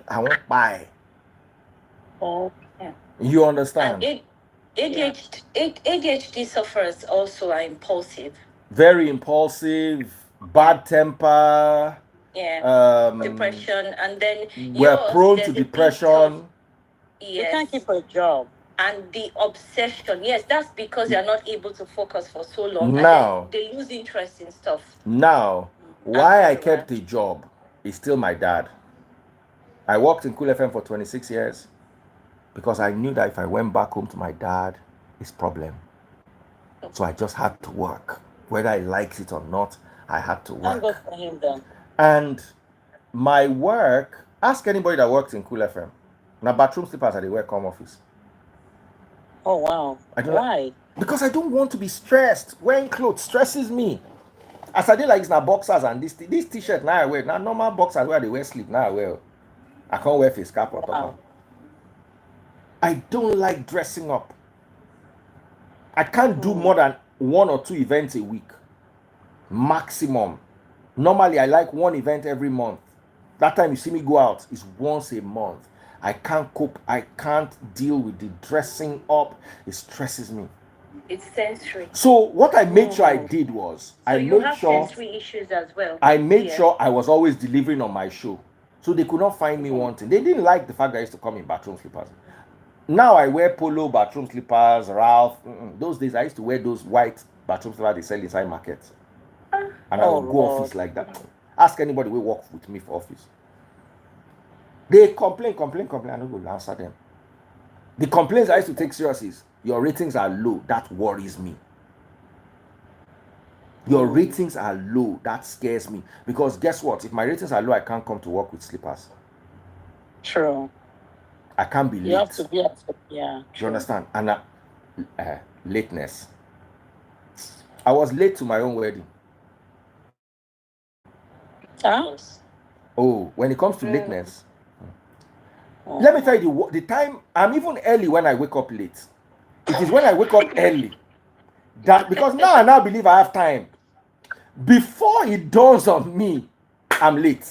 I want buy. You understand? ADHD sufferers also are impulsive. very impulsive, bad temper. Yeah. Depression, and then We're prone there's to a bit of- depression. You can't yes, keep a job. and the obsession. Yes, that's because you're not able to focus for so long, Now- and then they lose interest in stuff. Now, why I After a kept while. a job is still my dad. I worked in Cool FM for 26 years because I knew that if I went back home to my dad, it's problem. So I just had to work. Whether I liked it or not, I had to Thank God work. for him then. And my work, ask anybody that works in Cool FM. Now, bathroom slippers are the work home office. Oh wow. I don't Why? Because I don't want to be stressed. Wearing clothes stresses me. As I did like this now, boxers and this t-shirt now I wear. Now normal boxers where they wear sleep now I wear. I can't wear face cap on top. Wow. I don't like dressing up. I can't do more than 1 or 2 events a week. Maximum. Normally I like 1 event every month. That time you see me go out is once a month. I can't cope. I can't deal with the dressing up. It stresses me. It's sensory. So what I made sure I did was So I you made have sure sensory issues as well. I made Yeah. sure I was always delivering on my show. So they could not find me wanting. They didn't like the fact that I used to come in bathroom slippers. Now I wear polo, bathroom slippers, Ralph. Those days I used to wear those white bathroom slippers they sell inside markets. And I Oh, would go Lord. office like that. Ask anybody who work with me for office. They complain. I don't go answer them. The complaints I used to take serious is your ratings are low. That worries me. Your ratings are low. That scares me. Because guess what? If my ratings are low, I can't come to work with slippers. True. I can't be You have late. to be yeah. Do you understand? And lateness. I was late to my own wedding. Huh? Oh, when it comes to lateness, let me tell you the time. I'm even early when I wake up late. It is when I wake up early that because now I now believe I have time. Before it dawns on me, I'm late.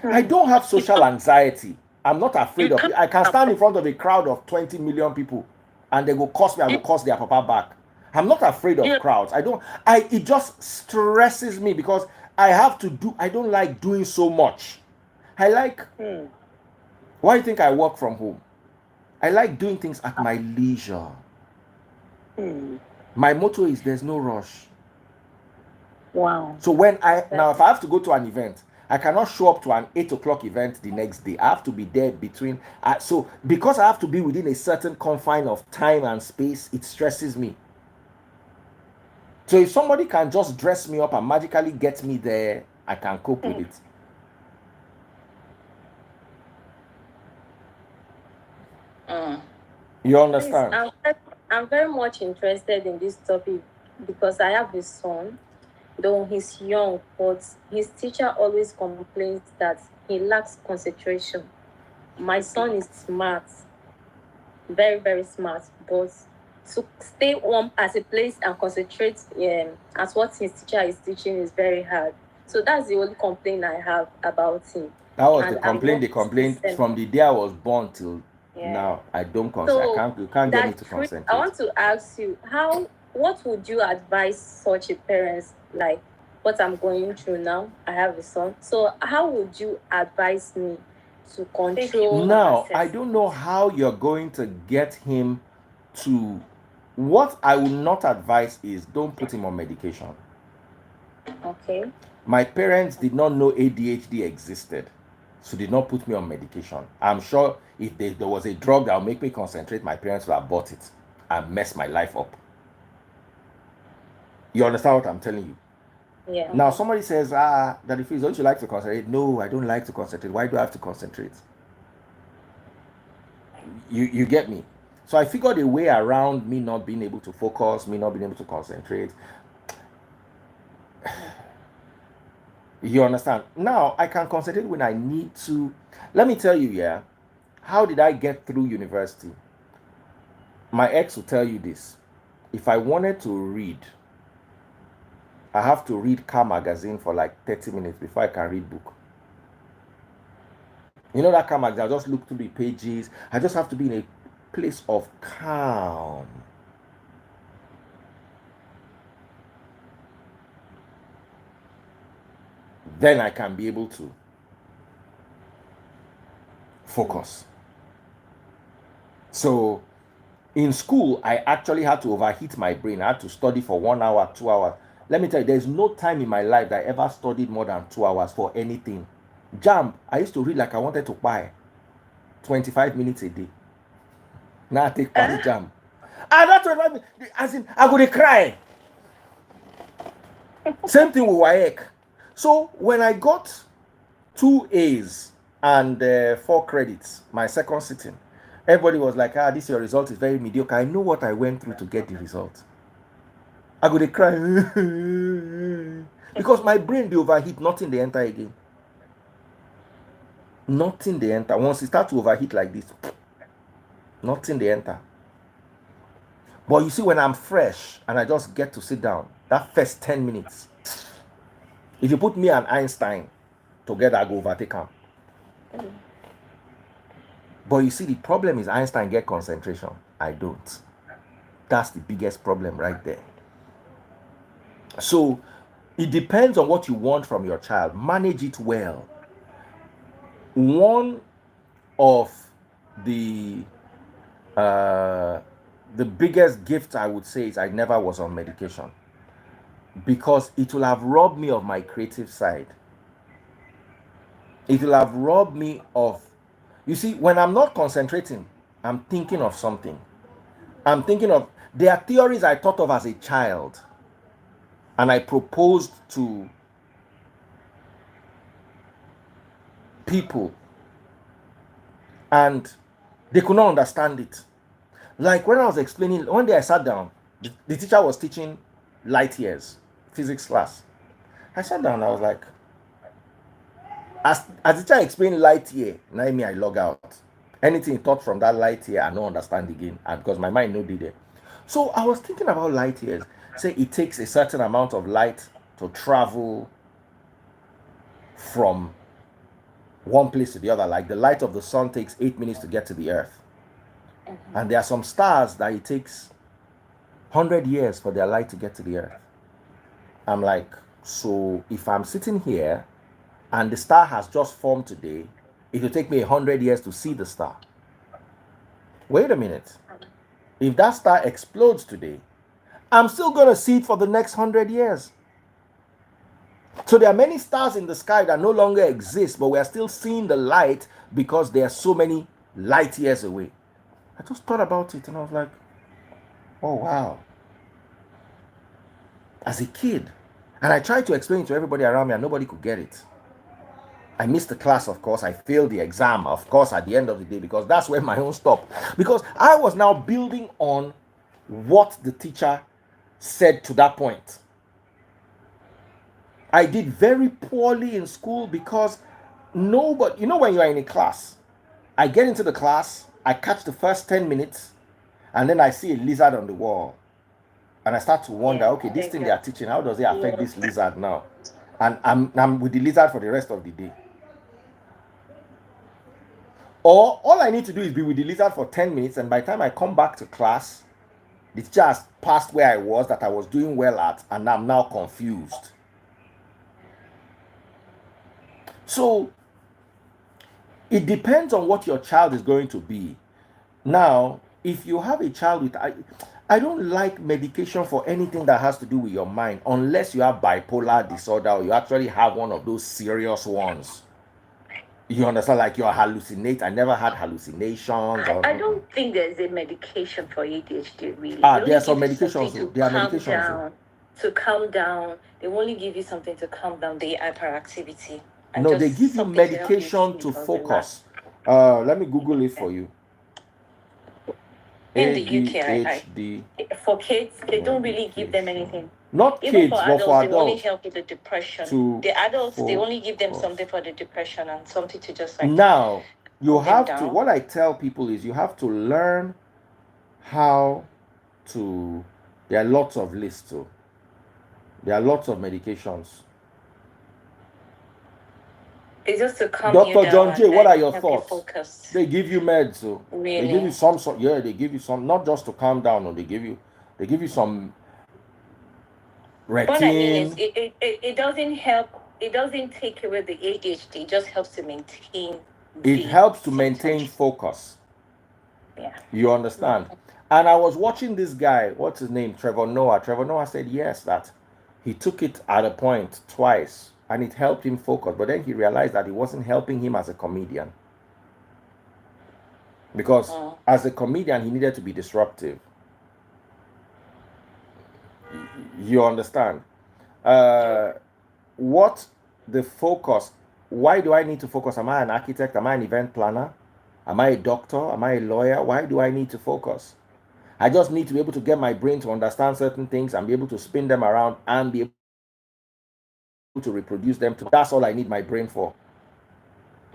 I don't have social anxiety. I'm not afraid of it. I can stand in front of a crowd of 20 million people and they go curse me, I will curse their papa back. I'm not afraid of crowds. It just stresses me because I don't like doing so much. I like, why do you think I work from home? I like doing things at my leisure. My motto is there's no rush. Wow. So if I have to go to an event, I cannot show up to an 8 o'clock event the next day. I have to be there between. So because I have to be within a certain confine of time and space, it stresses me. So if somebody can just dress me up and magically get me there, I can cope with it. You understand? I'm very much interested in this topic because I have a son, though he's young, but his teacher always complains that he lacks concentration. My son is smart, very, very smart, but to stay warm at a place and concentrate at what his teacher is teaching is very hard. So that's the only complaint I have about him. That was the complaint. They complained from the day I was born till now. I don't concentrate. You can't get me to concentrate. I want to ask you, what would you advise such a parent, like what I'm going through now? I have a son. So how would you advise me to control? Now, I don't know how you're going to get him to. What I will not advise is don't put him on medication. Okay. My parents did not know ADHD existed, so did not put me on medication. I'm sure if there was a drug that would make me concentrate, my parents would have bought it and messed my life up. You understand what I'm telling you? Yeah. Now somebody says, Daddy Fizz, don't you like to concentrate? No, I don't like to concentrate. Why do I have to concentrate? You get me? So I figured a way around me not being able to focus, me not being able to concentrate. You understand? Now I can concentrate when I need to. Let me tell you, how did I get through university? My ex will tell you this. If I wanted to read, I have to read Car Magazine for like 30 minutes before I can read book. You know that Car Magazine, I just look through the pages. I just have to be in a place of calm. then I can be able to focus. So in school, I actually had to overheat my brain. I had to study for 1 hour, 2 hours. Let me tell you, there's no time in my life that I ever studied more than 2 hours for anything. Jam, I used to read like I wanted to buy 25 minutes a day. Now I take past jam. And that's what as in, I would cry. Same thing with WAEC. So when I got 2 A's and 4 credits, my second sitting, everybody was like, this your result is very mediocre. I know what I went through to get the result. I go to cry because my brain be overheat, nothing they enter again. Nothing they enter. Once it start to overheat like this, nothing they enter. But you see, when I'm fresh and I just get to sit down, that first 10 minutes, if you put me and Einstein together, I go overtake him. But you see, the problem is Einstein get concentration. I don't. That's the biggest problem right there. So it depends on what you want from your child. Manage it well. One of the biggest gift I would say is I never was on medication, because it will have robbed me of my creative side. It will have robbed me of, you see, when I'm not concentrating, I'm thinking of something. There are theories I thought of as a child, and I proposed to people, and they could not understand it. Like when I was explaining, one day I sat down, the teacher was teaching light years, physics class. I sat down, I was like, as the teacher explained light year, now I log out. Anything taught from that light year, I don't understand again, and because my mind no did it. So I was thinking about light years. Say it takes a certain amount of light to travel from one place to the other. Like the light of the sun takes 8 minutes to get to the earth. And there are some stars that it takes 100 years for their light to get to the earth. I'm like, so if I'm sitting here and the star has just formed today, it will take me 100 years to see the star. Wait a minute. If that star explodes today, I'm still going to see it for the next 100 years. So there are many stars in the sky that no longer exist, but we are still seeing the light because they are so many light years away. I just thought about it and I was like, oh wow. As a kid, and I tried to explain it to everybody around me and nobody could get it. I missed the class, of course. I failed the exam, of course, at the end of the day, because that's where my own stopped. Because I was now building on what the teacher said to that point. I did very poorly in school because nobody, when you are in a class, I get into the class, I catch the first 10 minutes, and then I see a lizard on the wall. And I start to wonder, okay, this thing they are teaching, how does it affect this lizard now? And I'm with the lizard for the rest of the day. Or all I need to do is be with the lizard for 10 minutes, and by the time I come back to class, it's just past where I was, that I was doing well at, and I'm now confused. So it depends on what your child is going to be. Now, if you have a child with, I don't like medication for anything that has to do with your mind, unless you have bipolar disorder or you actually have one of those serious ones. You understand, like you're hallucinate. I never had hallucinations. I don't think there's a medication for ADHD, really. There are some medications. There are medications. To calm down. They only give you something to calm down the hyperactivity. No, they give you medication to focus. Let me Google it for you. In the UK, for kids, they don't really give them anything. Not even kids, for but for adults. They only help with the depression. The adults, they only give them something for the depression and something to just like. Now, you have to, what I tell people is you have to learn how to, there are lots of lists too. There are lots of medications. It's just to calm Dr. you down. John J, what are your thoughts? Focus. They give you meds, so really? They give you some sort. Yeah, they give you some, not just to calm down. No, they give you some. What I mean is, it doesn't help it doesn't take away the ADHD. It just helps to maintain. It helps to maintain focus. Yeah. You understand? And I was watching this guy, what's his name? Trevor Noah. Trevor Noah said yes, that he took it at a point twice and it helped him focus. But then he realized that it wasn't helping him as a comedian. Because as a comedian, he needed to be disruptive. You understand? What the focus, why do I need to focus? Am I an architect? Am I an event planner? Am I a doctor? Am I a lawyer? Why do I need to focus? I just need to be able to get my brain to understand certain things and be able to spin them around and be able to reproduce them. That's all I need my brain for.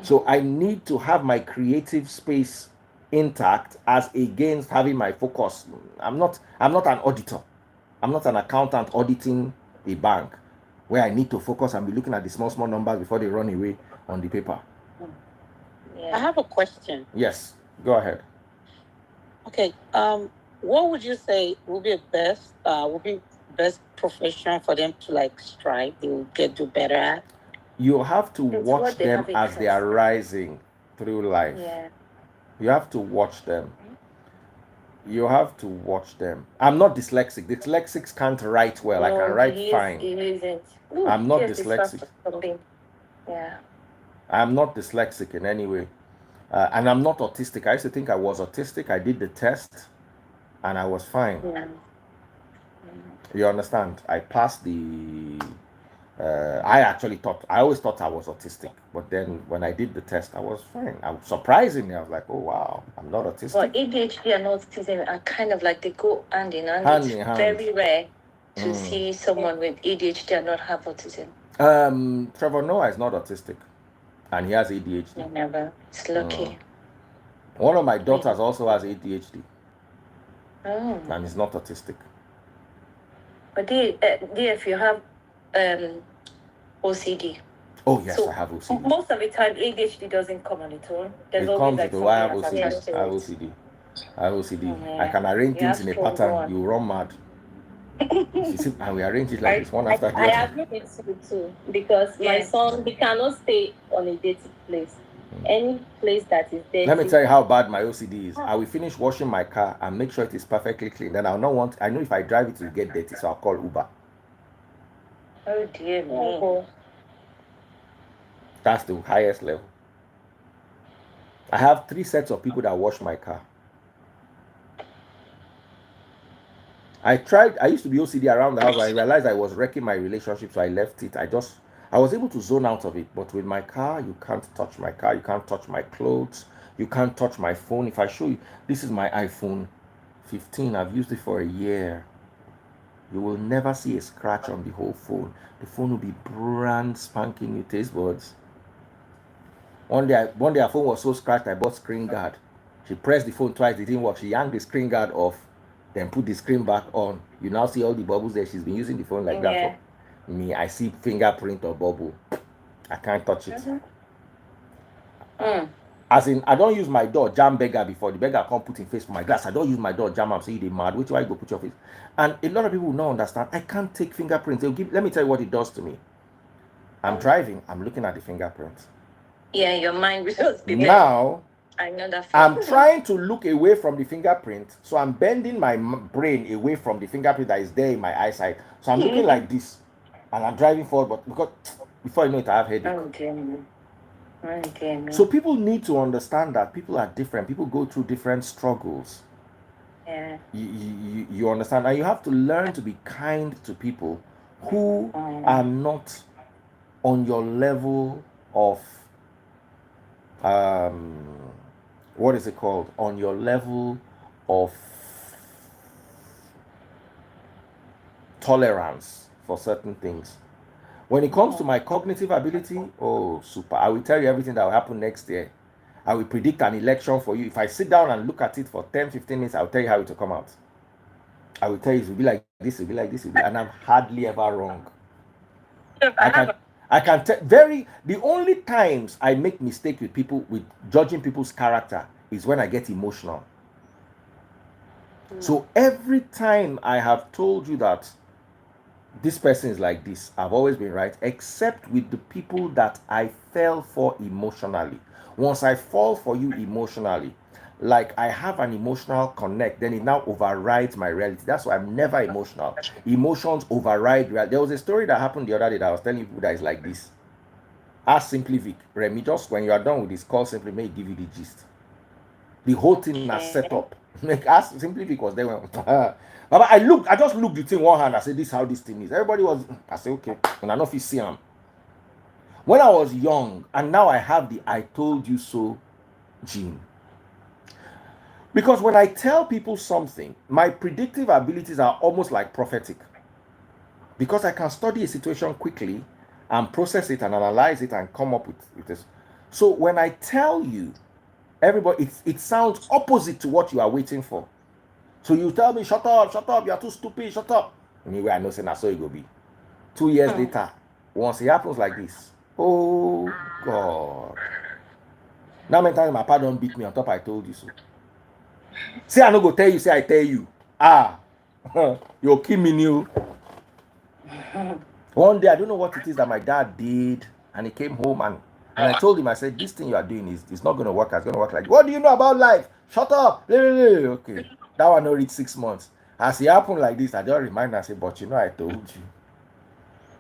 So I need to have my creative space intact as against having my focus. I'm not an auditor. I'm not an accountant auditing a bank where I need to focus and be looking at the small numbers before they run away on the paper. I have a question. Yes, go ahead. Okay. What would you say would be best profession for them to like strive? They will do better at. You have to watch them as they are rising through life. Yeah. You have to watch them. You have to watch them. I'm not dyslexic. Dyslexics can't write well. I can write fine. I'm not dyslexic. Yeah. I'm not dyslexic in any way. And I'm not autistic. I used to think I was autistic. I did the test and I was fine. Yeah. You understand? I passed the... I always thought I was autistic. But then when I did the test, I was fine. Surprisingly, I was like, oh, wow, I'm not autistic. Well, ADHD and autism are kind of like they go hand in hand. It's very rare to see someone with ADHD and not have autism. Trevor Noah is not autistic. And he has ADHD. Never. It's lucky. One of my daughters also has ADHD. Oh. And he's not autistic. But if you have OCD. Oh, yes, so I have OCD. Most of the time, ADHD doesn't come on its own. It comes with I have OCD. I have OCD. I can arrange things in a pattern. You run mad. And we arrange it like this one after the other. I agree with you too, because my son, he cannot stay on a dirty place. Any place that is dirty. Let me tell you how bad my OCD is. I will finish washing my car and make sure it is perfectly clean. Then I know if I drive it will get dirty, so I'll call Uber. Oh dear me. That's the highest level. I have 3 sets of people that wash my car. I used to be OCD around the house, but I realized I was wrecking my relationship, so I left it. I was able to zone out of it, but with my car, you can't touch my car, you can't touch my clothes, you can't touch my phone. If I show you, this is my iPhone 15, I've used it for a year. You will never see a scratch on the whole phone. The phone will be brand spanking new taste buds. One day her phone was so scratched, I bought screen guard. She pressed the phone twice, it didn't work. She yanked the screen guard off, then put the screen back on. You now see all the bubbles there. She's been using the phone like that for me. I see fingerprint or bubble. I can't touch it. As in, I don't use my door jam beggar before. The beggar can't put in face for my glass. I don't use my door jam am, say they mad. Which way you go put your face? And a lot of people will not understand. I can't take fingerprints. Let me tell you what it does to me. I'm driving. I'm looking at the fingerprints. Yeah, your mind will be now. I know that. I'm trying to look away from the fingerprint, so I'm bending my brain away from the fingerprint that is there in my eyesight. So I'm looking like this, and I'm driving forward. But because before you know it, I have headache. So people need to understand that people are different. People go through different struggles. Yeah. You understand, and you have to learn to be kind to people who are not on your level of what is it called? On your level of tolerance for certain things. When it comes to my cognitive ability, oh, super. I will tell you everything that will happen next year. I will predict an election for you. If I sit down and look at it for 10, 15 minutes, I'll tell you how it will come out. I will tell you it will be like this, it will be like this, and I'm hardly ever wrong. I can tell the only times I make mistake with people, with judging people's character, is when I get emotional. So every time I have told you that this person is like this. I've always been right, except with the people that I fell for emotionally. Once I fall for you emotionally, like I have an emotional connect, then it now overrides my reality. That's why I'm never emotional. Emotions override reality. There was a story that happened the other day that I was telling people that is like this. Ask Simply Vic, Remy, just when you are done with this call, Simply may give you the gist. The whole thing has set up. Like, ask Simply Vic was there when Baba, I just looked the thing one hand. I said, this is how this thing is. Everybody was, I said, okay. And I know if you see him. When I was young, and now I have the I told you so gene. Because when I tell people something, my predictive abilities are almost like prophetic. Because I can study a situation quickly and process it and analyze it and come up with this. So when I tell you, everybody, it sounds opposite to what you are waiting for. So you tell me, shut up, you are too stupid, shut up. Anyway, I know saying that's so it will be. 2 years later, once it happens like this, oh God. Now many times my papa don't beat me on top I told you so. Say I no go tell you, say I tell you. You'll kill me new. One day, I don't know what it is that my dad did, and he came home and I told him, I said, this thing you are doing is not going to work. It's going to work like, what do you know about life? Shut up. Okay. That one not reach 6 months. As it happened like this, I just remind him, I said, but you know, I told you.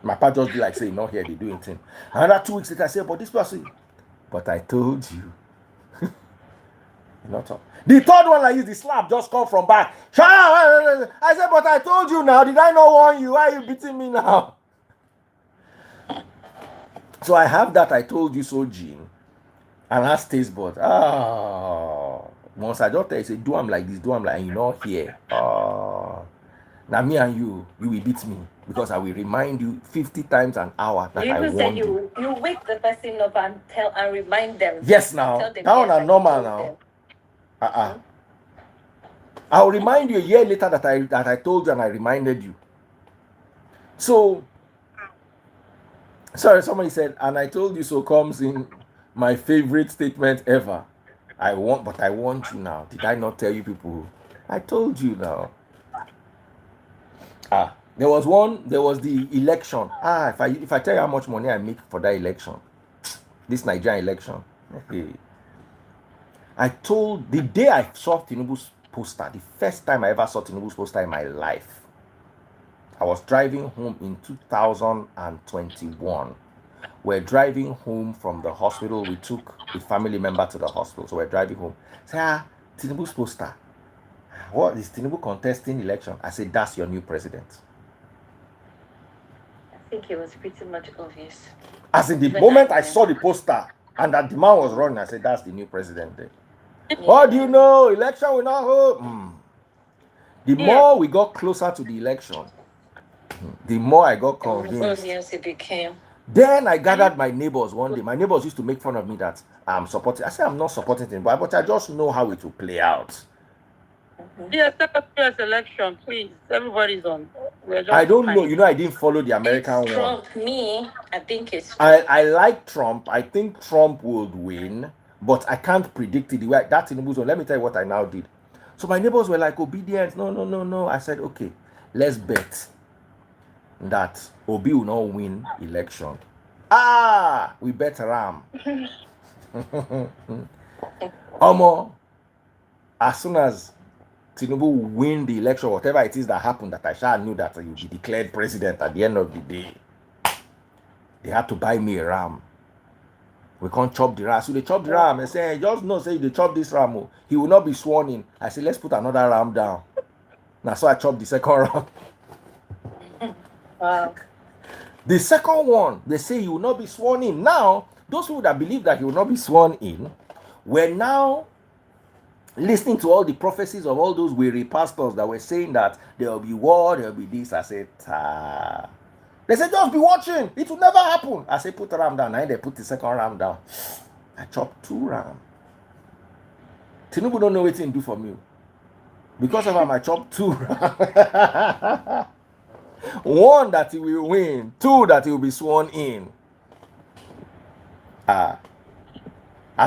My papa just be like, say, not here, they doing thing. Another 2 weeks later, I said, but this person, but I told you. Not all. The third one like this, the slap just come from back. Shut up. I said, but I told you now. Did I not warn you? Why are you beating me now? So I have that I told you so gene. And that stays but once I just tell you, say, do I'm like this, do I'm like, and you not here. Now me and you will beat me because I will remind you 50 times an hour that I warned you. You wake the person up and tell and remind them. Yes, now that one are normal now. I'll remind you a year later that I told you and I reminded you. So sorry, somebody said, and I told you so comes in my favorite statement ever. But I want you now. Did I not tell you people? I told you now. There was the election. If I tell you how much money I make for that election, this Nigerian election, I told the day I saw Tinubu's poster, the first time I ever saw Tinubu's poster in my life, I was driving home in 2021. We're driving home from the hospital. We took a family member to the hospital. So we're driving home. Say, Tinubu's poster. What is Tinubu contesting election? I said, that's your new president. I think it was pretty much obvious. As in the moment I saw the poster and that the man was running, I said, that's the new president there. What do you know? Election will not hold. The more we got closer to the election, the more I got convinced. Obvious it became. Then I gathered my neighbors one day. My neighbors used to make fun of me that I'm supporting. I said I'm not supporting him, but I just know how it will play out. Yes, election, please. Everybody's on. I don't know. You know, I didn't follow the American one. Trump, I think it's Trump. I like Trump. I think Trump would win, but I can't predict it. The way that's in the news. Let me tell you what I now did. So my neighbors were like, obedience. No. I said, okay, let's bet that Obi will not win election. We bet Ram. As soon as Tinubu will win the election, whatever it is that happened, that I shall knew that he will be declared president at the end of the day, they had to buy me a ram. We can't chop the ram. So they chop the ram and say, just know, say they chop this ram, he will not be sworn in. I said, let's put another ram down. Now, so I chopped the second ram. The second one, they say he will not be sworn in. Now, those people that believe that he will not be sworn in were now listening to all the prophecies of all those weary pastors that were saying that there will be war, there will be this. I said, They said, just be watching. It will never happen. I said, put the ram down. And they put the second ram down. I chopped 2 rams. Tinubu don't know what to do for me. Because of him, I chopped 2 rams. 1 that he will win, 2 that he will be sworn in. I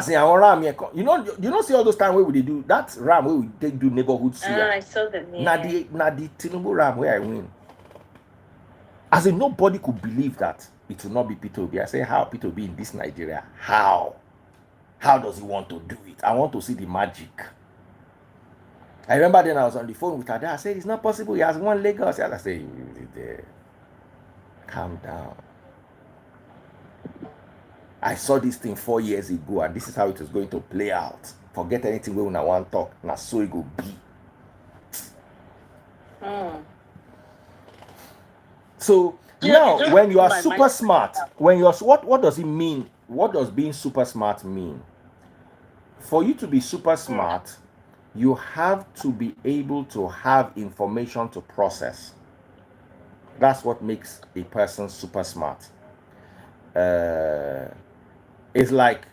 say, I ram here. You know, see all those times where we do that ram where we do neighborhood suya. I saw them. Now the Tinubu ram where I win. As in, nobody could believe that it will not be Peter Obi. I say, how Peter Obi in this Nigeria? How? How does he want to do it? I want to see the magic. I remember then I was on the phone with her. I said, it's not possible. He has won Lagos. I said, calm down. I saw this thing 4 years ago, and this is how it is going to play out. Forget anything when I want to talk. Now so it will be. So now, when you are super smart, when you're what does it mean? What does being super smart mean? For you to be super smart, you have to be able to have information to process. That's what makes a person super smart. It's like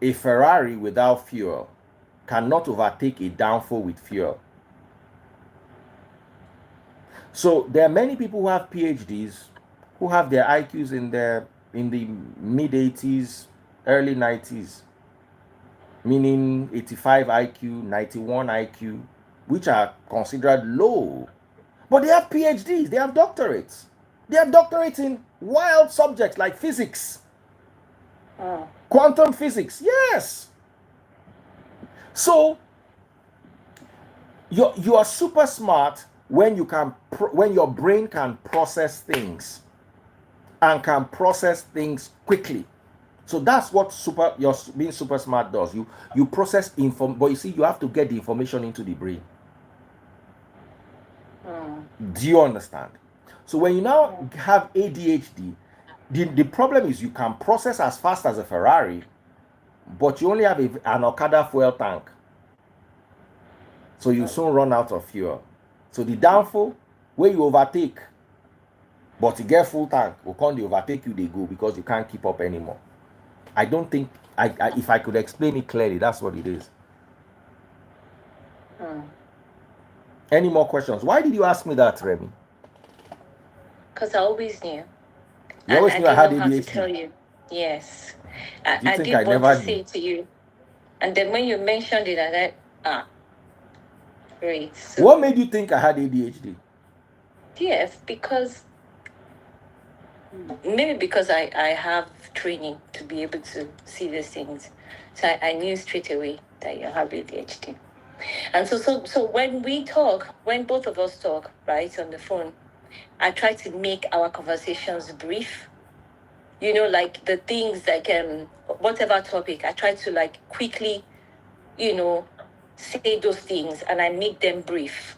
a Ferrari without fuel cannot overtake a downfall with fuel. So there are many people who have PhDs who have their IQs in the mid 80s, early 90s, meaning 85 IQ, 91 IQ, which are considered low. But they have PhDs, they have doctorates. They have doctorates in wild subjects like physics, quantum physics. Yes. So you are super smart when you can when your brain can process things and can process things quickly. So that's what your being super smart does. You process but you see, you have to get the information into the brain. Do you understand? So when you now have ADHD, the problem is you can process as fast as a Ferrari, but you only have an Okada fuel tank. So you soon run out of fuel. So the downfall, where you overtake, but you get full tank, will come they overtake you, they go, because you can't keep up anymore. I don't think, if I could explain it clearly, that's what it is. Any more questions? Why did you ask me that, Remy? Because I always knew. You always knew I had ADHD. How to tell you. Yes. I did want to say to you. And then when you mentioned it, I said, great. So, what made you think I had ADHD? Yes, because I have training to be able to see these things. So I knew straight away that you have ADHD. And so when both of us talk, right, on the phone, I try to make our conversations brief. You know, like the things like whatever topic, I try to like quickly, say those things, and I make them brief.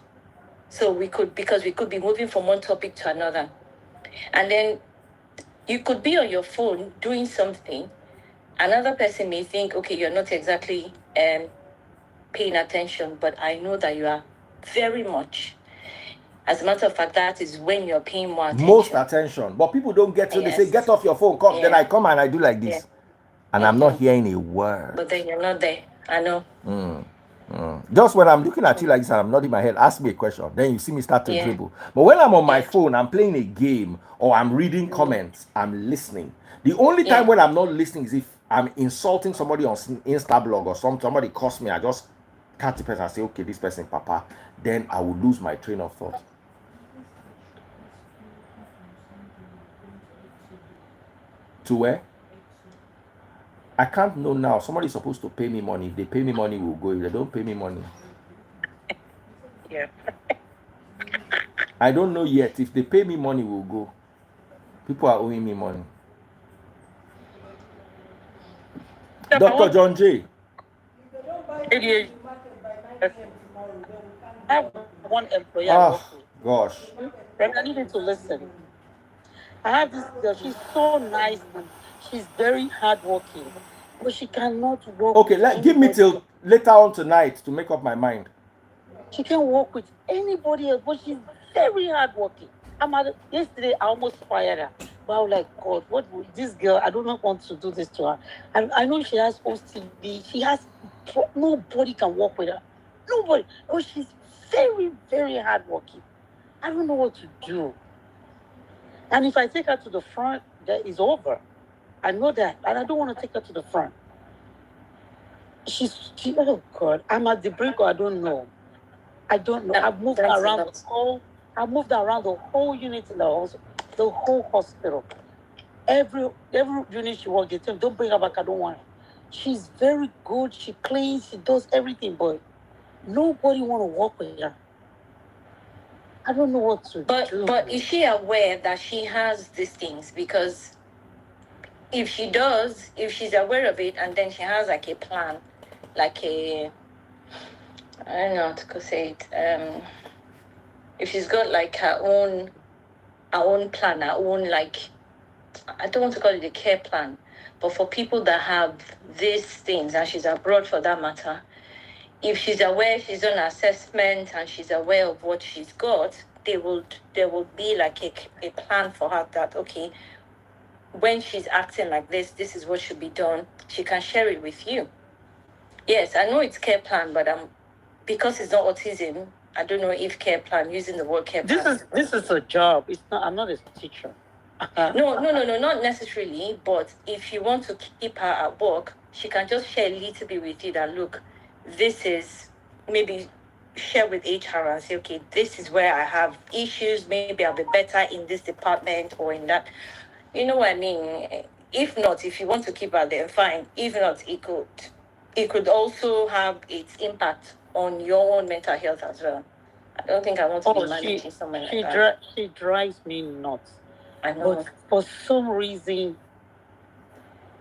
So because we could be moving from one topic to another. And then you could be on your phone doing something. Another person may think, okay, you're not exactly paying attention, but I know that you are very much. As a matter of fact, that is when you're paying more attention. Most attention. But people don't get to, they say, get off your phone, come. Then I come and I do like this. And I'm not hearing a word. But then you're not there. I know. Just when I'm looking at you like this and I'm nodding my head, ask me a question. Then you see me start to dribble. But when I'm on my phone, I'm playing a game or I'm reading comments, I'm listening. The only time when I'm not listening is if I'm insulting somebody on Instablog or somebody calls me, I just catch the person and say, okay, this person, Papa. Then I will lose my train of thought. To where? I can't know now. Somebody's supposed to pay me money. If they pay me money, we'll go. If they don't pay me money. Yeah. I don't know yet. If they pay me money, we'll go. People are owing me money. Dr. John J. I have one employer. Gosh. I need you to listen. I have this girl. She's so nice and she's very hardworking, but she cannot work. Okay, give me till later on tonight to make up my mind. She can work with anybody else, but she's very hardworking. Yesterday, I almost fired her. But I was like, God, what would this girl? I do not want to do this to her. I know she has OCD. Nobody can work with her. Nobody. Oh, she's very, very hardworking. I don't know what to do. And if I take her to the front, that is over. I know that. And I don't want to take her to the front. Oh God, I'm at the brink or I don't know. I don't know. I've moved around the whole unit in the house. The whole hospital. Every unit she works, they tell me, don't bring her back, I don't want her. She's very good, she cleans, she does everything, but nobody want to work with her. I don't know what to do. But is she aware that she has these things? Because if she's aware of it, and then she has like a plan, like I don't know how to say it. If she's got like her own plan, her own, like, I don't want to call it a care plan, but for people that have these things, and she's abroad for that matter, if she's aware, she's done assessment, and she's aware of what she's got, there will be like a plan for her that, okay, when she's acting like this is what should be done. She can share it with you. Yes, I know it's care plan, but because it's not autism, I don't know if care plan, using the word care plan. This is a job. It's not. I'm not a teacher. No, not necessarily. But if you want to keep her at work, she can just share a little bit with you that, look, this is, maybe share with HR and say, okay, this is where I have issues. Maybe I'll be better in this department or in that. You know what I mean? If not, if you want to keep her there, fine. If not, it could also have its impact on your own mental health as well. I don't think I want to be managing someone like that. She drives me nuts. I know. But for some reason,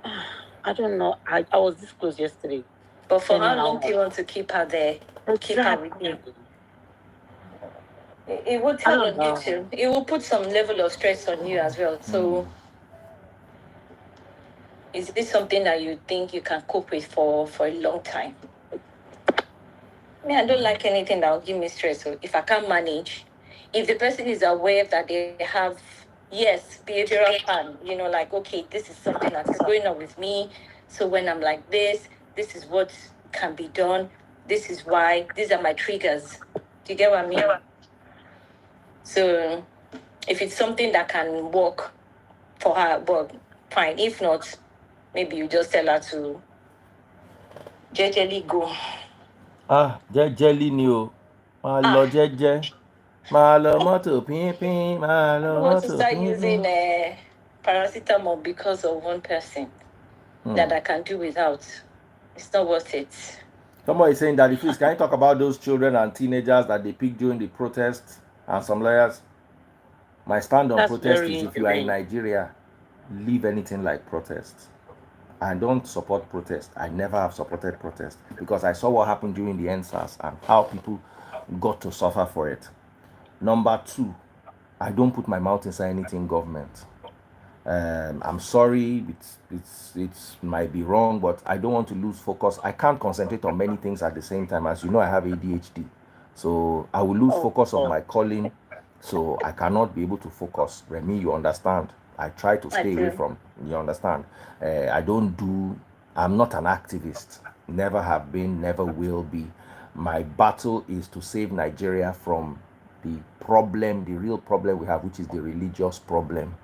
I don't know. I was this close yesterday. But for how long do you want to keep her there? Keep her with you? It will tell on you too. It will put some level of stress on you as well. So, is this something that you think you can cope with for a long time? I don't like anything that will give me stress. So if I can't manage, if the person is aware that they have, yes, behavioral plan, like, okay, this is something that is going on with me. So when I'm like this is what can be done. This is why. These are my triggers. Do you get what I mean? So if it's something that can work for her, well, fine. If not, maybe you just tell her to jejely go. Jẹ́jẹ́lí ni o. Máa lọ jẹ́jẹ́. Máa lọ mọ́tò pínpín. Máa lọ I want to mọ́tò start pínpín. using paracetamol because of 1% that I can do without. It's not worth it. Somebody is saying, Daddy Fizz, can you talk about those children and teenagers that they picked during the protests and some lawyers? My stand on protest is, if you are in Nigeria, leave anything like protest. I don't support protest. I never have supported protest because I saw what happened during the NSAS and how people got to suffer for it. Number two, I don't put my mouth inside anything government. I'm sorry, it might be wrong, but I don't want to lose focus. I can't concentrate on many things at the same time. As you know, I have ADHD, so I will lose focus of my calling, so I cannot be able to focus. Remy, you understand? I try to stay away from, you understand? I'm not an activist, never have been, never will be. My battle is to save Nigeria from the real problem we have, which is the religious problem.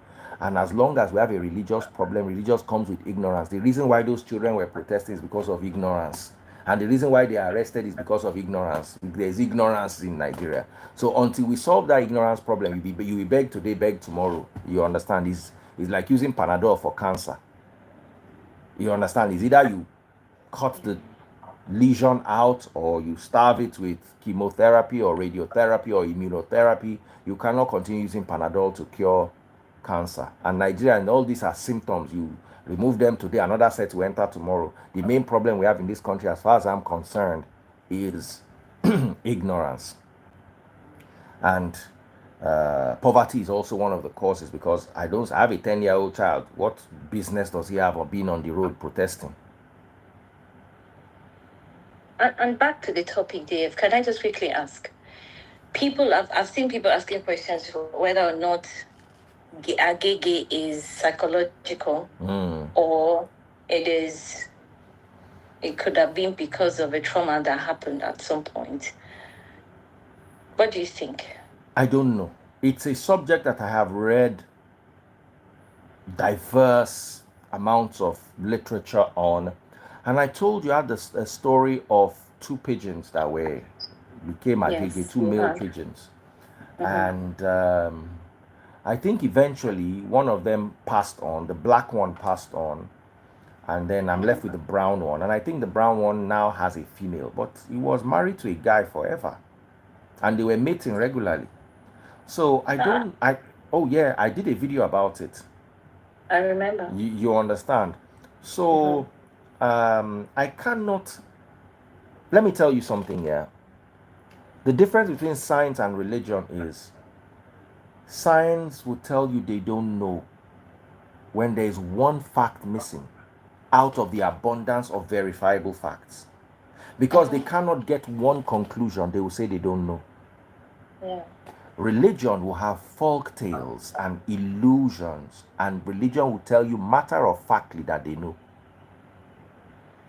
And as long as we have a religious problem, religious comes with ignorance. The reason why those children were protesting is because of ignorance. And the reason why they are arrested is because of ignorance. There's ignorance in Nigeria. So until we solve that ignorance problem, you will beg today, beg tomorrow. You understand? It's like using Panadol for cancer. You understand? It's either you cut the lesion out or you starve it with chemotherapy or radiotherapy or immunotherapy. You cannot continue using Panadol to cure cancer. And Nigeria, and all these are symptoms. You remove them today, another set will enter tomorrow. The main problem we have in this country, as far as I'm concerned, is ignorance. And poverty is also one of the causes, because I have a 10-year-old child. What business does he have of being on the road protesting? And back to the topic, Dave, can I just quickly ask? I've seen people asking questions whether or not gay is psychological, or it could have been because of a trauma that happened at some point. What do you think? I don't know. It's a subject that I have read diverse amounts of literature on. And I told you I had a story of two pigeons that became agege, two male pigeons. And I think eventually one of them passed on, the black one passed on, and then I'm left with the brown one. And I think the brown one now has a female, but he was married to a guy forever, and they were mating regularly. So oh yeah, I did a video about it. I remember. You understand? So I cannot. Let me tell you something here. The difference between science and religion is science will tell you they don't know when there is one fact missing out of the abundance of verifiable facts. Because they cannot get one conclusion, they will say they don't know. Yeah. Religion will have folk tales and illusions, and religion will tell you matter of factly that they know.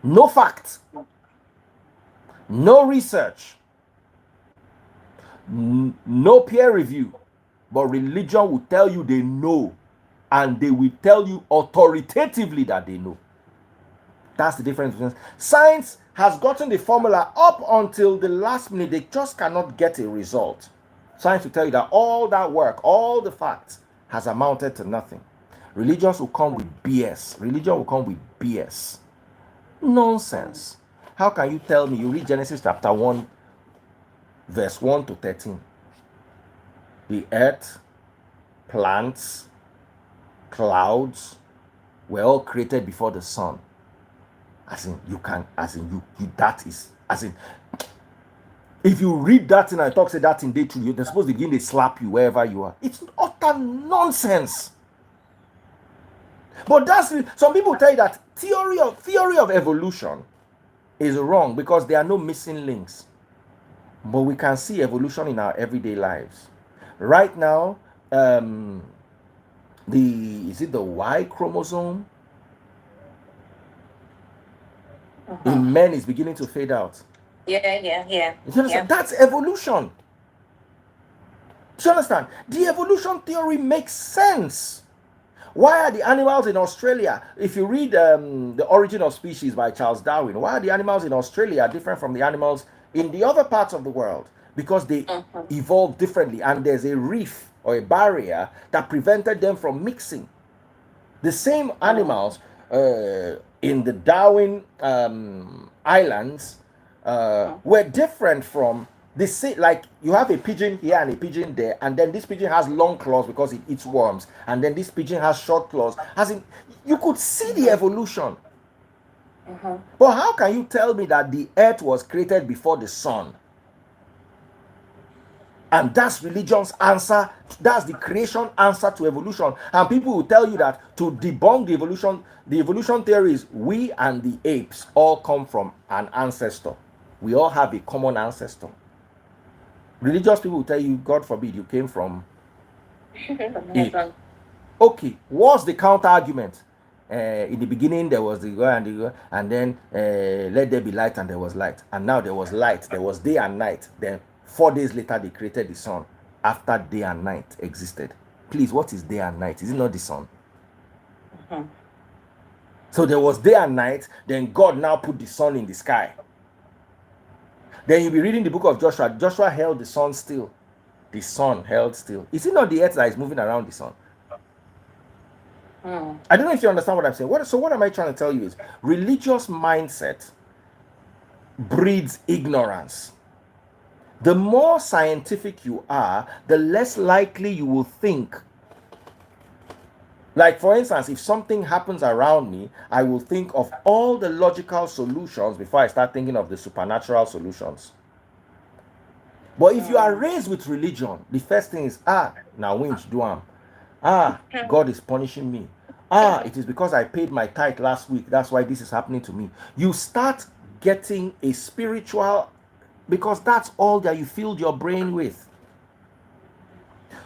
No facts, no research, no peer review, but religion will tell you they know, and they will tell you authoritatively that they know. That's the difference between science has gotten the formula up until the last minute. They just cannot get a result. Science will tell you that all that work, all the facts has amounted to nothing. Religions will come with BS. Religion will come with BS. Nonsense. How can you tell me, you read Genesis chapter 1, verse 1 to 13. The earth, plants, clouds were all created before the sun. As in, that is, as in, if you read that and I talk say that in day 2, you're supposed to begin to slap you wherever you are. It's utter nonsense. But that's, some people tell you that theory of evolution is wrong because there are no missing links. But we can see evolution in our everyday lives. Right now, is it the Y chromosome? In men is beginning to fade out. Yeah. That's evolution. Do you understand? The evolution theory makes sense. Why are the animals in Australia, if you read The Origin of Species by Charles Darwin, why are the animals in Australia different from the animals in the other parts of the world? Because they evolved differently, and there's a reef or a barrier that prevented them from mixing. The same animals in the Darwin Islands were different from the same. Like you have a pigeon here and a pigeon there, and then this pigeon has long claws because it eats worms, and then this pigeon has short claws. As in, you could see the evolution. But how can you tell me that the earth was created before the sun? And that's religion's answer. That's the creation answer to evolution. And people will tell you that to debunk the evolution theory is we and the apes all come from an ancestor. We all have a common ancestor. Religious people will tell you, God forbid, you came from ape. Okay, what's the counter argument? In the beginning there was the God and then let there be light, and there was light. And now there was light. There was day and night. Then 4 days later, they created the sun after day and night existed. Please, what is day and night? Is it not the sun? So there was day and night, then God now put the sun in the sky. Then you'll be reading the book of Joshua. Joshua held the sun still. The sun held still. Is it not the earth that is moving around the sun? I don't know if you understand what I'm saying. So what am I trying to tell you is religious mindset breeds ignorance. The more scientific you are, the less likely you will think. Like, for instance, if something happens around me, I will think of all the logical solutions before I start thinking of the supernatural solutions. But if you are raised with religion, the first thing is, now winch do am. God is punishing me. It is because I paid my tithe last week. That's why this is happening to me. You start getting a spiritual, because that's all that you filled your brain with.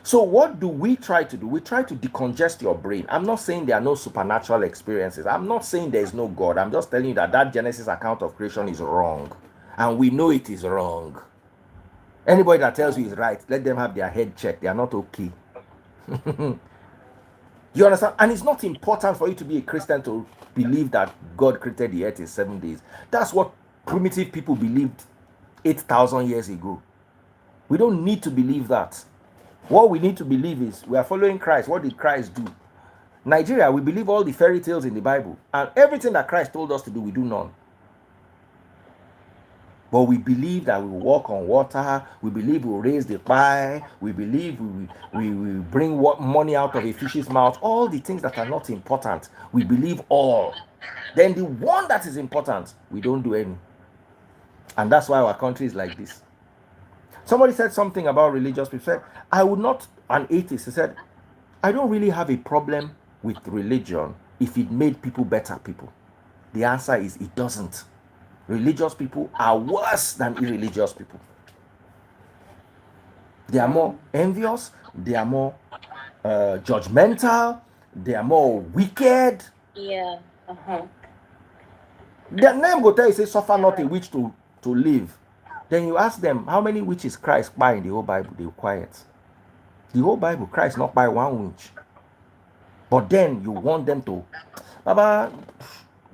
So what do we try to do? We try to decongest your brain. I'm not saying there are no supernatural experiences. I'm not saying there is no God. I'm just telling you that Genesis account of creation is wrong. And we know it is wrong. Anybody that tells you is right, let them have their head checked. They are not okay. You understand? And it's not important for you to be a Christian to believe that God created the earth in 7 days. That's what primitive people believed 8,000 years ago. We don't need to believe that. What we need to believe is we are following Christ. What did Christ do? Nigeria, we believe all the fairy tales in the Bible, and everything that Christ told us to do, we do none. But we believe that we will walk on water. We believe we will raise the pie. We believe we will bring money out of a fish's mouth. All the things that are not important, we believe all. Then the one that is important, we don't do any. And that's why our country is like this. Somebody said something about religious people. Said, I would not, an atheist, he said, I don't really have a problem with religion if it made people better people. The answer is it doesn't. Religious people are worse than irreligious people. They are more envious, they are more judgmental, they are more wicked. Yeah. Their name go tell you, say, suffer not a witch to live. Then you ask them, how many witches Christ by in the whole Bible? They were quiet. The whole Bible, Christ not by one witch. But then you want them to, Baba,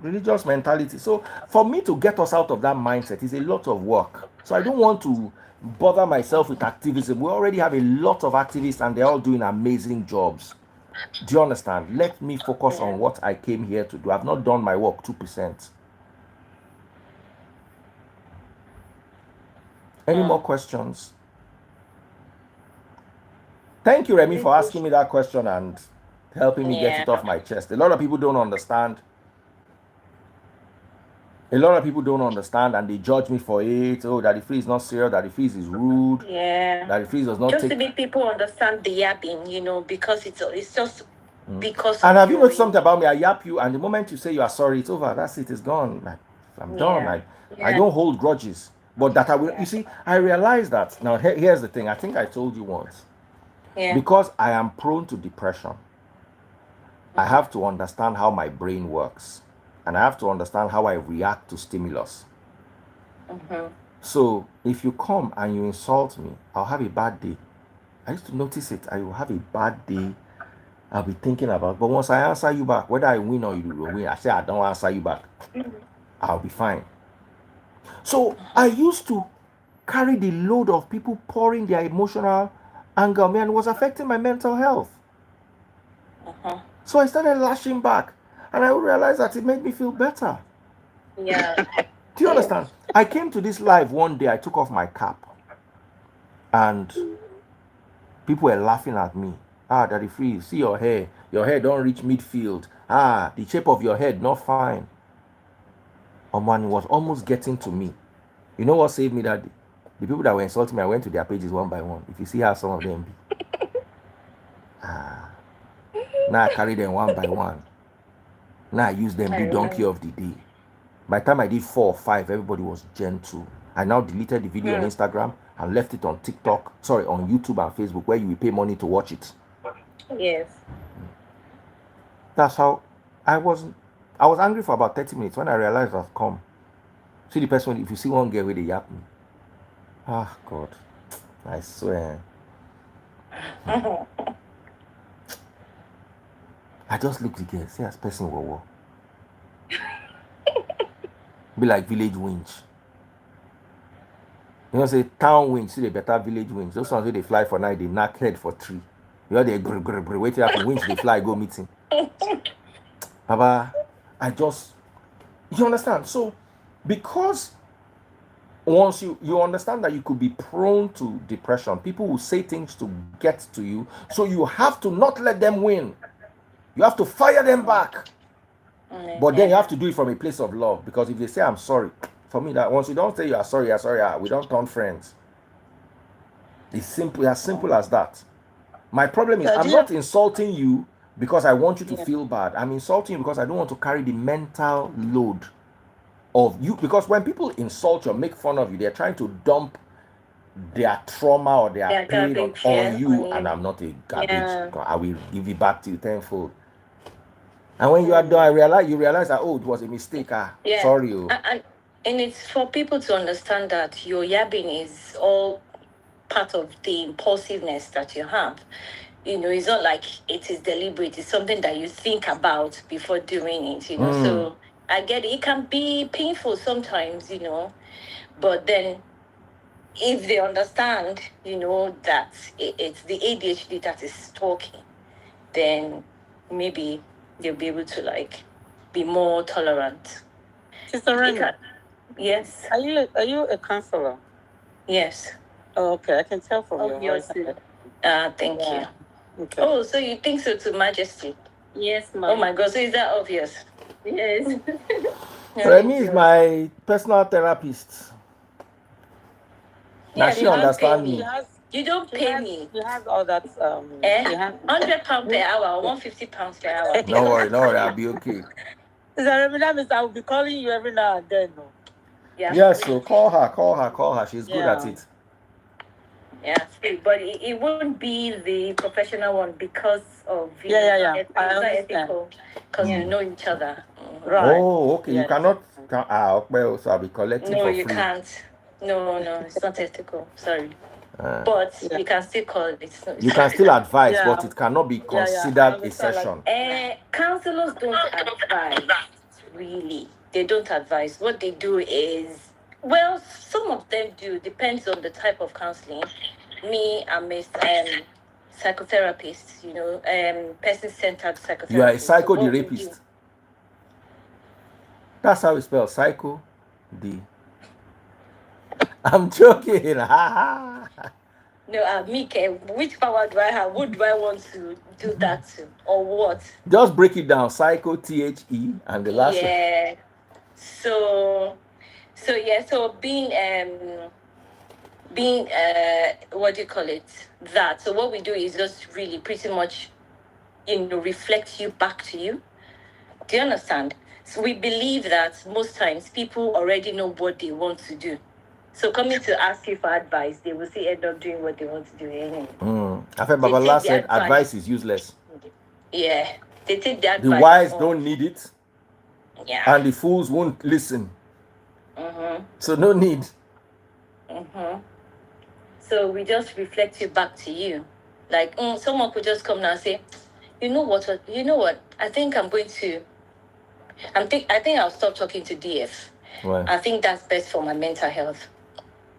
religious mentality. So for me to get us out of that mindset is a lot of work. So I don't want to bother myself with activism. We already have a lot of activists and they're all doing amazing jobs. Do you understand? Let me focus on what I came here to do. I've not done my work 2%. Any more questions? Thank you, Remy, for asking me that question and helping me get it off my chest. A lot of people don't understand. A lot of people don't understand and they judge me for it. Oh, Daddy Freeze is not serious. Daddy Freeze is rude. Yeah. Daddy Freeze does not just take... to make people understand the yapping, because it's just because. And have you noticed something about me? I yap you, and the moment you say you are sorry, it's over. That's it. It's gone. Like, I'm done. I don't hold grudges. But that I will. You see, I realize that now. Here's the thing. I think I told you once. Yeah. Because I am prone to depression, I have to understand how my brain works. And I have to understand how I react to stimulus. So if you come and you insult me, I'll have a bad day. I used to notice it. I will have a bad day. I'll be thinking about, but once I answer you back, whether I win or you win, I say I don't answer you back. I'll be fine. So I used to carry the load of people pouring their emotional anger on me, and it was affecting my mental health. So I started lashing back. And I realized that it made me feel better. Yeah. Do you understand? I came to this live one day, I took off my cap. And people were laughing at me. Ah, Daddy Freeze, see your hair. Your hair don't reach midfield. Ah, the shape of your head, not fine. Man, it was almost getting to me. You know what saved me that day? The people that were insulting me, I went to their pages one by one. If you see how some of them be. Now I carry them one by one. Now I use them, do donkey of the day. By the time I did 4 or 5, everybody was gentle. I now deleted the video on Instagram and left it on TikTok, on YouTube and Facebook, where you will pay money to watch it. Yes. That's how I was angry for about 30 minutes when I realized I've come. See the person, if you see one girl with a yap me. Ah, God. I swear. I just look again, see as person will walk. Be like village winch. You know, say town winch, see the better village winch. Those ones where they fly for night, they knock head for tree. You know, they wait till after winch, they fly, go meeting. Baba, you understand? So, because once you understand that you could be prone to depression, people will say things to get to you. So you have to not let them win. You have to fire them back. But then you have to do it from a place of love. Because if they say, I'm sorry, for me, that once you don't say you're sorry, we don't turn friends. It's as simple as that. My problem is I'm not insulting you because I want you to feel bad. I'm insulting you because I don't want to carry the mental load of you. Because when people insult you or make fun of you, they're trying to dump their trauma or their pain on you. And I'm not a garbage. I will give it back to you tenfold. And when you are done, you realize that, it was a mistake. Sorry. And it's for people to understand that your yabbing is all part of the impulsiveness that you have. It's not like it is deliberate. It's something that you think about before doing it, So I get it. It can be painful sometimes, but then if they understand, that it's the ADHD that is talking, then maybe they'll be able to be more tolerant. Sister Remy, Yes. are you a counselor? Yes. Oh, okay. I can tell from your voice. Obviously. Thank you. Okay. Oh, so you think so, to Majesty? Yes, ma'am. Oh my God, so is that obvious? Yes. Remy is my personal therapist. Now Yeah, she you don't pay understand me. me. You don't pay me. She has all that. She has. £100 per hour, or £150 per hour. No worry, I'll be okay. Sister Remy, that means I will be calling you every now and then. No? Yeah. Yes, so call her. She's good at it. Yeah, but it wouldn't be the professional one because of Yeah. It's not ethical because we know each other. Right. Oh, okay. Yeah. You cannot. Well, so I'll be collecting No, for you free. can't. No, it's not ethical. Sorry. But you can still call it. You can still advise, but it cannot be considered a session. Counselors don't advise, really. They don't advise. What they do is, well, some of them do. Depends on the type of counseling. Me, I'm a psychotherapist, person-centered psychotherapist. You are a So what we do- psychotherapist. That's how we spell psycho. I'm joking. No, Mike, which power do I have? Who do I want to do that to? Or what? Just break it down. Psycho, THE, and the last one. Yeah. So being what do you call it? That. So what we do is just really pretty much, reflect you back to you. Do you understand? So we believe that most times people already know what they want to do. So coming to ask you for advice, they will still end up doing what they want to do anyway. I think Babala said advice is useless. Yeah. They take the advice. The wise don't need it. Yeah. And the fools won't listen. So no need. So we just reflect it back to you. Like someone could just come now and say, you know what? I think I'm going to. I think I'll stop talking to DF. Right. I think that's best for my mental health.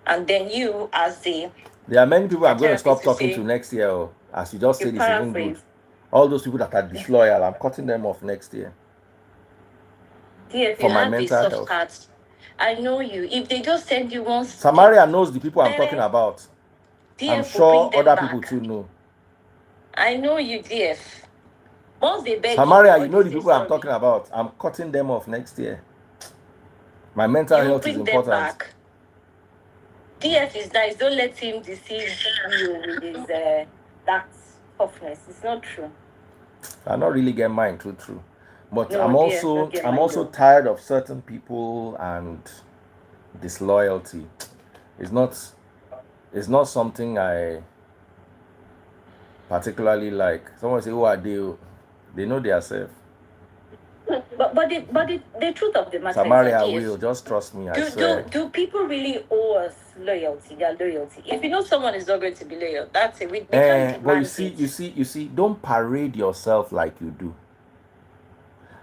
And then you, as there are many people I'm going to stop talking to next year. As you just said, it's even good. All those people that are disloyal, I'm cutting them off next year. DF, for my mental health. Cards. I know you. If they just send you once. Samaria knows the people I'm talking about. DF, I'm sure other people too know. I know you, DF. Once they beg Samaria, you know the people I'm talking about. I'm cutting them off next year. My mental health is important. DF is nice. Don't let him deceive you with his that toughness. It's not true. I don't really get mine true. But no, I'm also tired of certain people and disloyalty. It's not something I particularly like. Someone say, "Who are they?" They know themselves. But the truth of the matter Samaria is, will just trust me. I swear. Do people really owe us loyalty? Their loyalty. If you know someone is not going to be loyal, that's it. We can't but you see, don't parade yourself like you do.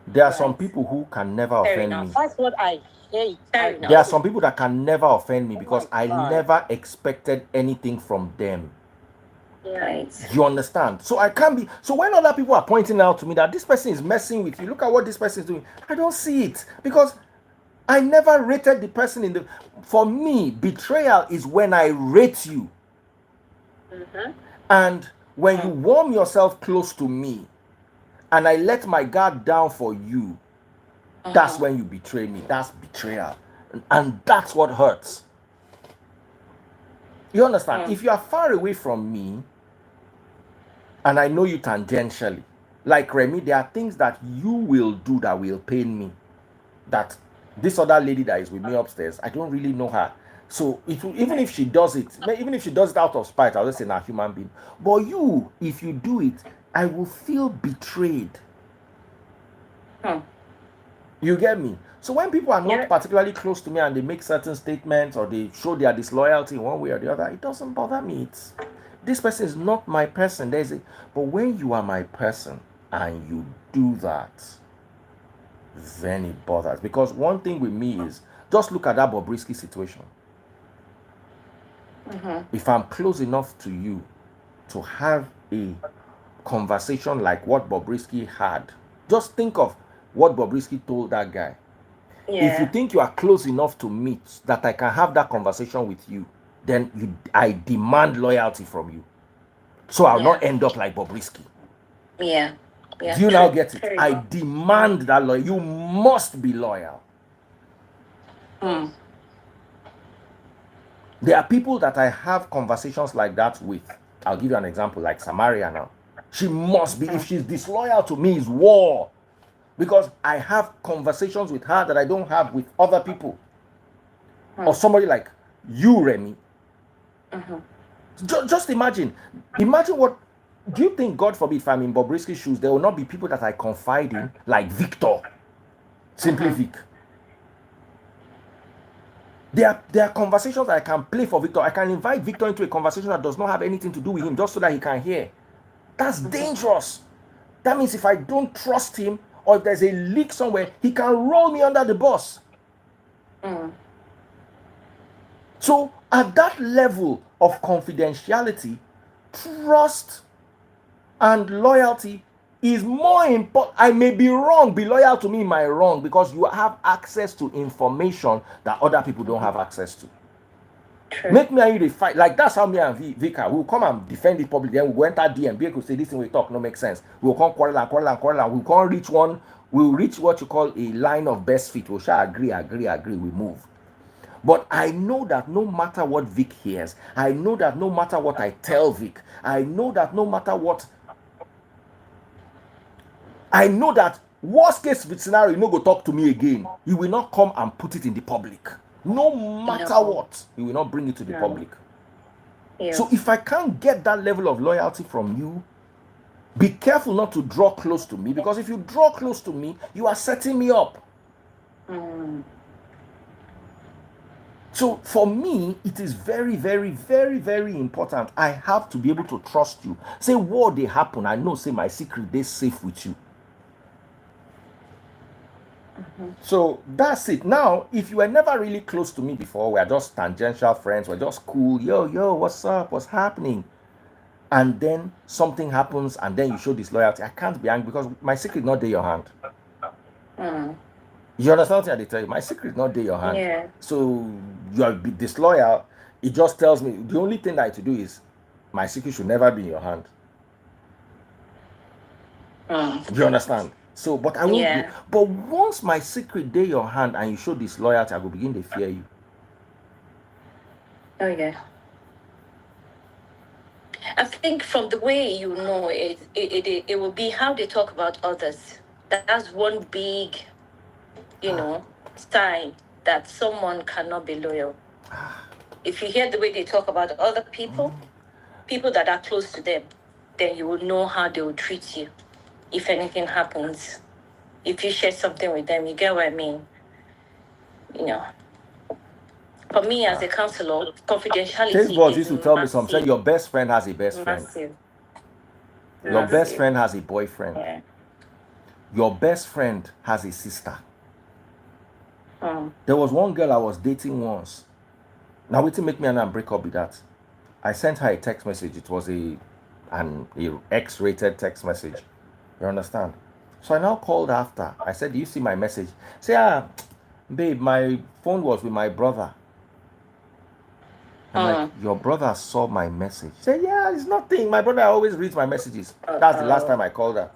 There are some people who can never offend me. That's what I hate. There are some people that can never offend me because I never expected anything from them. Right. You understand? So I can't be. So when other people are pointing out to me that this person is messing with you, look at what this person is doing. I don't see it because I never rated the person in the. For me, betrayal is when I rate you. And when you warm yourself close to me, and I let my guard down for you, that's when you betray me. That's betrayal. And that's what hurts. You understand? If you are far away from me, and I know you tangentially, like Remy, there are things that you will do that will pain me. That this other lady that is with me upstairs, I don't really know her. So even if she does it out of spite, I'll just say, nah, human being. But you, if you do it, I will feel betrayed. You get me? So when people are not particularly close to me and they make certain statements or they show their disloyalty one way or the other, it doesn't bother me. This person is not my person. But when you are my person and you do that, then it bothers. Because one thing with me is, just look at that Bobrisky situation. If I'm close enough to you to have a conversation like what Bobrisky had, just think of what Bobrisky told that guy. If you think you are close enough to me that I can have that conversation with you, then I demand loyalty from you. So I'll not end up like Bobrisky. Yeah. Do you now get it? I demand that loyalty. You must be loyal. There are people that I have conversations like that with. I'll give you an example, like Samaria now. She must be, if she's disloyal to me, is war. Because I have conversations with her that I don't have with other people. Or somebody like you, Remy. Just imagine what, do you think, God forbid, if I'm in Bobrisky's shoes, there will not be people that I confide in, like Victor, Simply Vic. There are conversations that I can play for Victor. I can invite Victor into a conversation that does not have anything to do with him, just so that he can hear. That's dangerous. That means if I don't trust him, or if there's a leak somewhere, he can roll me under the bus. So at that level of confidentiality, trust and loyalty is more important. I may be wrong. Be loyal to me in my wrong, because you have access to information that other people don't have access to. True. Make me and you the fight. Like, that's how me and Vika will come and defend it publicly. Then we'll go enter DM. Vika will say this thing we talk no make sense. We'll come quarrel. We'll come reach one. We'll reach what you call a line of best fit. We'll shall agree. We move. But I know that no matter what Vic hears, I know that no matter what I tell Vic, I know that no matter what, I know that worst case scenario, you no go talk to me again. You will not come and put it in the public. No matter what, you will not bring it to the public. Yeah. So if I can't get that level of loyalty from you, be careful not to draw close to me, because if you draw close to me, you are setting me up. So for me, it is very, very, very, very important. I have to be able to trust you. Say what they happen, I know, say my secret, they safe with you. So that's it. Now, if you were never really close to me before, we're just tangential friends, we're just cool, yo, what's up, what's happening? And then something happens and then you show disloyalty, I can't be angry, because my secret not in your hand. You understand what I tell you? My secret not in your hand. Yeah. So you'll be disloyal. It just tells me the only thing that I have to do is my secret should never be in your hand. You understand? So, but I won't. Yeah. But once my secret in your hand and you show disloyalty, I will begin to fear you. Oh yeah. I think from the way you know it will be how they talk about others. That's one big, sign that someone cannot be loyal. If you hear the way they talk about other people, people that are close to them, then you will know how they will treat you. If anything happens, if you share something with them, you get what I mean? For me as a counselor, confidentiality. This boss used to tell me something. Your best friend has a best friend. Your best friend has a boyfriend. Yeah. Your best friend has a sister. There was one girl I was dating once. Now, wait to make me and break up with that. I sent her a text message. It was an X-rated text message. You understand? So I now called after. I said, do you see my message? Say, babe, my phone was with my brother. I'm like, your brother saw my message. Say, yeah, it's nothing. My brother always reads my messages. That's the last time I called her.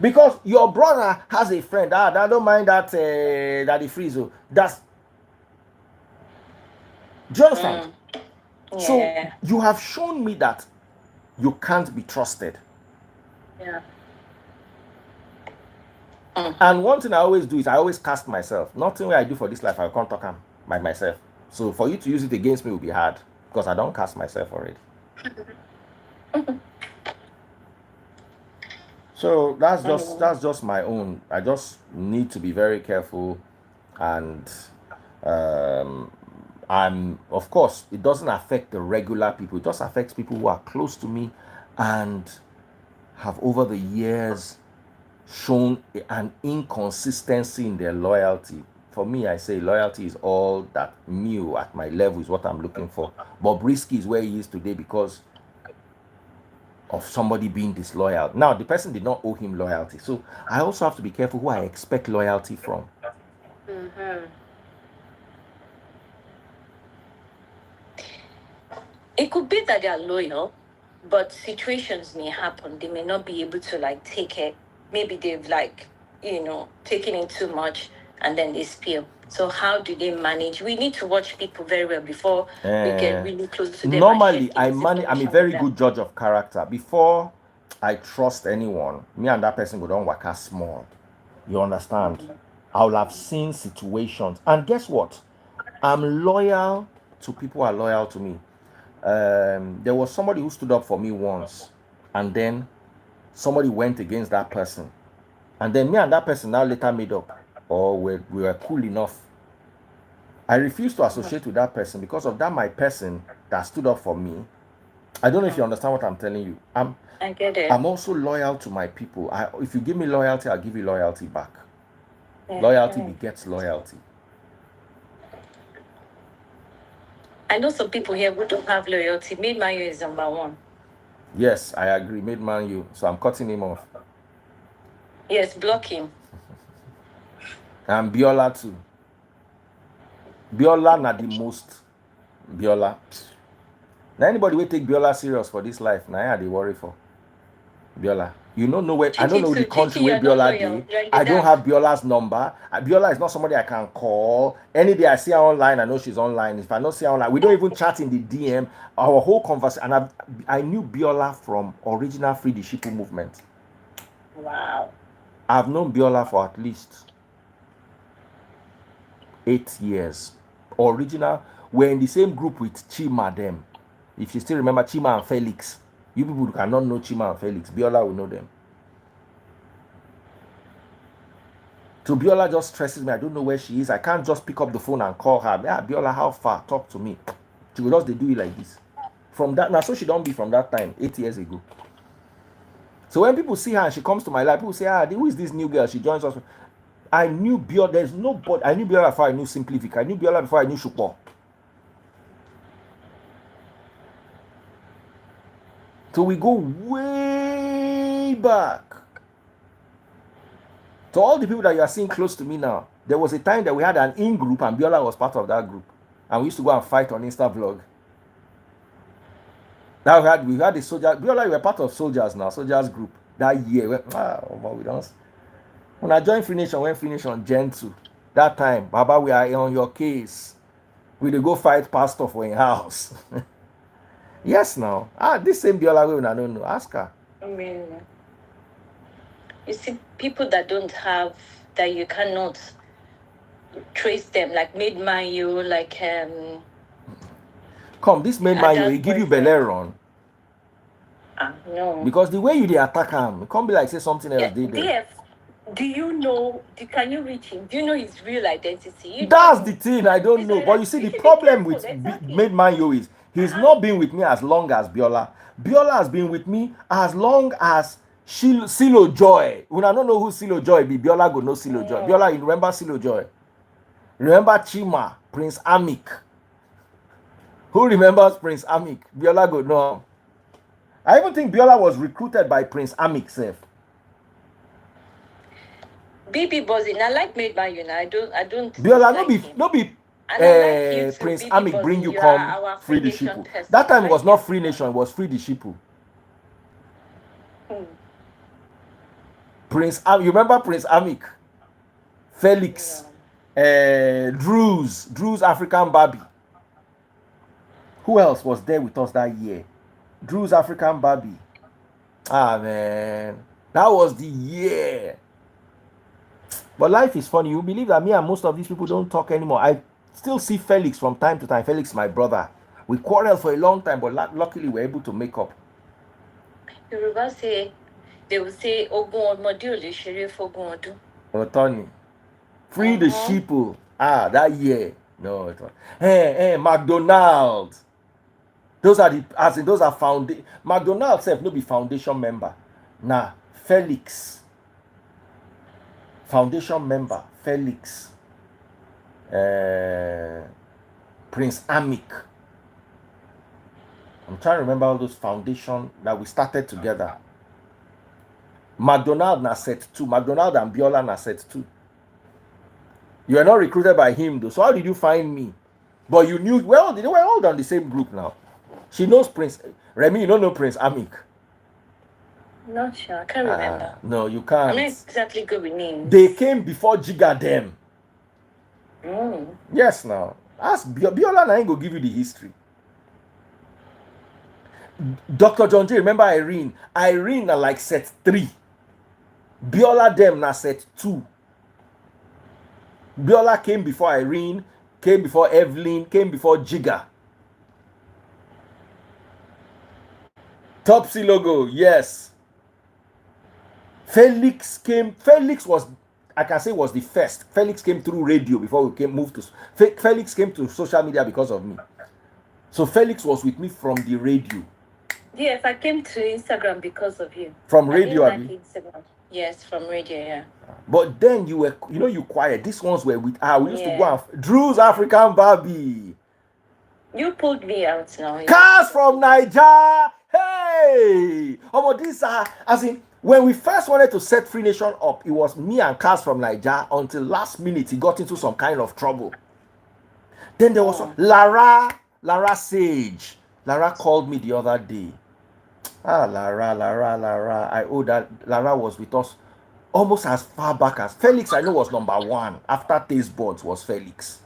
Because your brother has a friend. I don't mind that Daddy Friezo. That's. Do you understand? Yeah. So you have shown me that you can't be trusted. Yeah. And one thing I always do is I always cast myself. Nothing I do for this life, I can't talk by myself. So for you to use it against me will be hard, because I don't cast myself already. So that's just my own. I just need to be very careful, and of course it doesn't affect the regular people. It just affects people who are close to me and have over the years shown an inconsistency in their loyalty. for me, I say loyalty is all that new at my level is what I'm looking for. Bobrisky is where he is today because of somebody being disloyal. Now, the person did not owe him loyalty. So I also have to be careful who I expect loyalty from. It could be that they are loyal, but situations may happen. They may not be able to like take it. Maybe they've like, taken in too much and then they spill. So how do they manage? We need to watch people very well before we get really close to them. Normally, I'm a very good judge of character. Before I trust anyone, me and that person go down waka small. You understand? I'll have seen situations. And guess what? I'm loyal to people who are loyal to me. There was somebody who stood up for me once, and then somebody went against that person, and then me and that person now later made up, or we were cool enough. I refuse to associate with that person because of that. My person that stood up for me, I don't know if you understand what I'm telling you. I get it. I'm also loyal to my people. If you give me loyalty, I'll give you loyalty back. Loyalty begets loyalty. I know some people here who don't have loyalty. Made Man U is number one. Yes, I agree. Made Man U. So I'm cutting him off. Yes, block him. And Biola too. Biola not the most. Biola. Now anybody will take Biola serious for this life. Now I they worry for. Biola. You don't know where I don't know the country where Biola did. I don't have Biola's number. Biola is not somebody I can call. Any day I see her online, I know she's online. If I don't see her online, we don't even chat in the DM. Our whole conversation, and I knew Biola from original Free the Shipu movement. Wow. I've known Biola for at least 8 years. Original. We're in the same group with Chima them. If you still remember Chima and Felix. You people cannot know Chima and Felix. Biola will know them. So Biola just stresses me. I don't know where she is. I can't just pick up the phone and call her. Yeah, Biola, how far? Talk to me. She will just do it like this. From that, now so she don't be from that time, 8 years ago. So when people see her and she comes to my life, people say, who is this new girl? She joins us. I knew Biola. There's nobody. I knew Biola before I knew Simplific. I knew Biola before I knew Shukpo. So we go way back. So all the people that you are seeing close to me now, there was a time that we had an in-group and Biola was part of that group. And we used to go and fight on Insta-vlog. Now we had the soldiers. Biola, you were part of soldiers now, soldiers group. That year, we don't. When I joined Free Nation, when Free Nation Gen 2, that time, Baba, we are on your case. We dey go fight pastor for your house. Yes, now. This same Biola way, I don't know. Ask her. I mean, you see, people that don't have, that you cannot trace them, like Made Man U, like Come, this Made Man U, he give you belle run. No. Because the way you dey attack him, it can't be like say something else did there. Do you know? Can you reach him? Do you know his real identity? That's the thing. I don't know. But you see, the problem with Made Man U is he's not been with me as long as Biola. Biola has been with me as long as Silo Joy. When I don't know who Silo Joy be, Biola go know Silo Joy. Biola, you remember Silo Joy? Remember Chima, Prince Amik? Who remembers Prince Amik? Biola go know. I even think Biola was recruited by Prince Amik self. BB Buzzing, I like Made Man U. I don't. Biola, no be Prince Amik bring you come Free the Shipu. That time it was not Free Nation, it was Free the Shipu. Prince you remember Prince Amik? Felix, Drew's African Barbie. Who else was there with us that year? Drew's African Barbie. Man, that was the year. But life is funny. You believe that me and most of these people don't talk anymore. I still see Felix from time to time. Felix, my brother. We quarreled for a long time, but luckily we're able to make up. Yoruba say, they will say, Ogun Odmode Sheriff Ogun Odu. Otoni. Free the sheeple. That year. No, it was. Hey, McDonald's. Those are foundation. McDonald's self no be foundation member. Nah, Felix. Foundation member, Felix. Prince Amik. I'm trying to remember all those foundation that we started together. McDonald na set 2. McDonald and Biola na set 2. You were not recruited by him though. So how did you find me? But you knew, well, they were all on the same group now. She knows Prince. Remy, you don't know Prince Amik. Not sure. I can't remember. No, you can't. I'm not exactly good with names. They came before Jiga them. Yes, now. Ask Biola and I ain't go give you the history. Dr. John J, remember Irene? Irene are like set 3. Biola them na set 2. Biola came before Irene, came before Evelyn, came before Jiga. Topsy logo, yes. Felix was, I can say, was the first. Felix came through radio before we moved to. Felix came to social media because of me. So Felix was with me from the radio. Yes, I came to Instagram because of you. From radio, Abi? Instagram. Yes, from radio, yeah. But then you were, you quiet. These ones were with we used to go and Drew's African Barbie. You pulled me out now. Cars from Niger. Hey! But these are, as in, when we first wanted to set Free Nation up, it was me and Cars from Niger until last minute he got into some kind of trouble. Then there was Lara Sage. Lara called me the other day. Lara. I owe that. Lara was with us almost as far back as Felix. I know was number 1 after Taste Buds was Felix.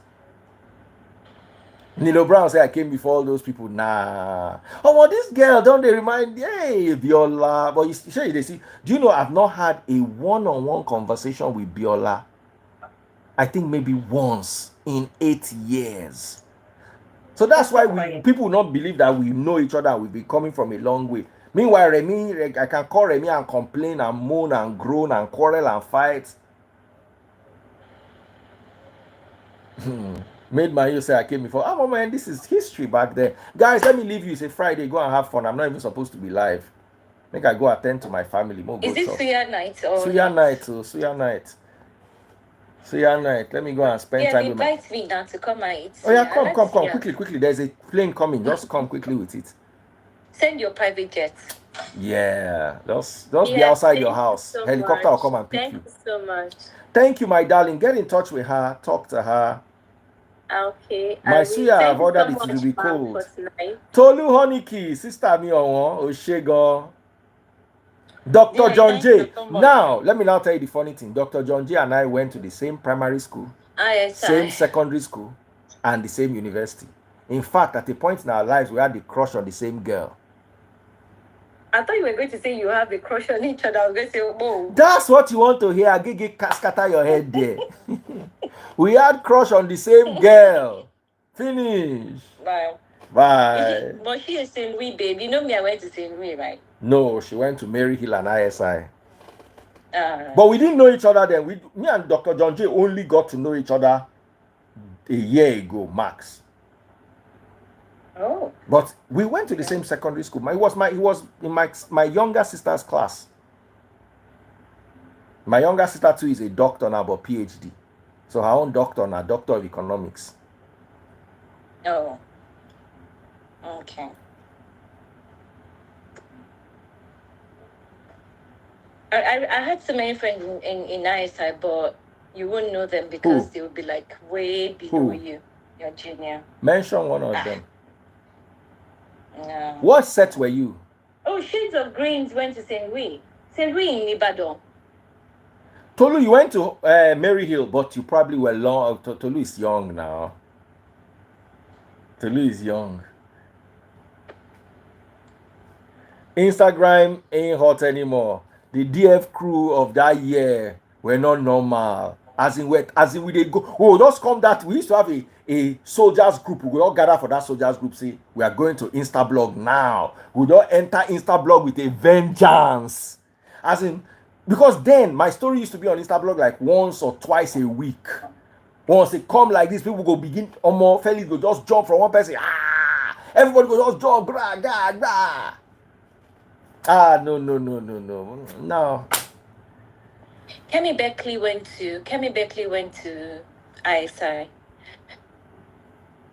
Nilo Brown said I came before all those people. Nah. This girl, don't they remind? Hey, Biola. But you see, do you know I've not had a one-on-one conversation with Biola? I think maybe once in 8 years. So that's why people will not believe that we know each other. We've been coming from a long way. Meanwhile, Remy, I can call Remy and complain and moan and groan and quarrel and fight. Made my you say I came before. Man, this is history back there. Guys, let me leave you. It's a Friday. Go and have fun. I'm not even supposed to be live. Make I go attend to my family. Is it Suya night? Or Suya night. Suya night. Suya night. Let me go and spend time with invite me now to come and eat. Oh yeah, come. Quickly. There's a plane coming. Just come quickly with it. Send your private jet. Yeah. Just be outside your house. So Helicopter will come and pick Thank you so much. Thank you, my darling. Get in touch with her. Talk to her. Okay. My Suya, I've ordered it to be cold. Tolu Honeyki, sister mi Oshego. Dr. John J. Now, let me now tell you the funny thing. Dr. John J and I went to the same primary school, same secondary school, and the same university. In fact, at a point in our lives, we had a crush on the same girl. I thought you were going to say you have a crush on each other. I was going to say, whoa. That's what you want to hear. Gigi, scatter your head there. We had crush on the same girl. Finish. Bye. But she is St. Louis, babe. You know me, I went to St. Louis, right? No, she went to Maryhill and ISI. But we didn't know each other then. Me and Dr. John J only got to know each other a year ago, max. Oh. But we went to the same secondary school. He was in my younger sister's class. My younger sister too is a doctor now, but PhD. So her own doctor now, doctor of economics. Oh. Okay. I had so many friends in ISI, but you won't know them because they will be like way below you. Your junior. Mention one of them. No. What set were you? Oh, Shades of Greens went to St. Louis. St. Louis in Ibadan. Tolu, you went to Maryhill, but you probably were long. Tolu is young now. Tolu is young. Instagram ain't hot anymore. The DF crew of that year were not normal. As in we they go. Oh, just come that we used to have a soldiers group. We all gather for that soldiers group. Say we are going to Instablog now. We don't enter Instablog with a vengeance. As in, because then my story used to be on Instablog like once or twice a week. Once they come like this, people go begin. Felix go just jump from one person. Everybody go just jump. No. Kemi Beckley went to ISI.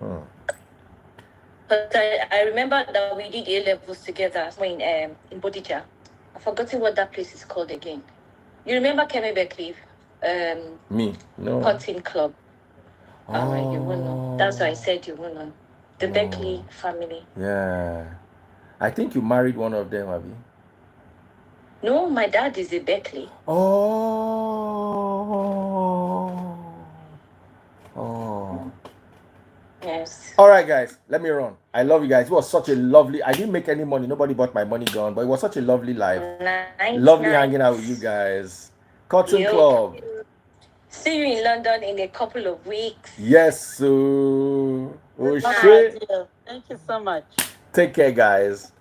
But I remember that we did A levels together in Bodija. I've forgotten what that place is called again. You remember Kemi Beckley? Me? No. Cotton Club. Alright, you will know. That's why I said you will know. The Beckley family. Yeah. I think you married one of them, Abby. No, my dad is a Beckley. Oh. Yes. All right, guys, let me run. I love you guys. It was such a lovely. I didn't make any money. Nobody bought my money gone, but it was such a lovely life. Lovely hanging out with you guys. Cotton Club. See you in London in a couple of weeks. Yes, so. Oh, Bye, shit. dear. Thank you so much. Take care, guys.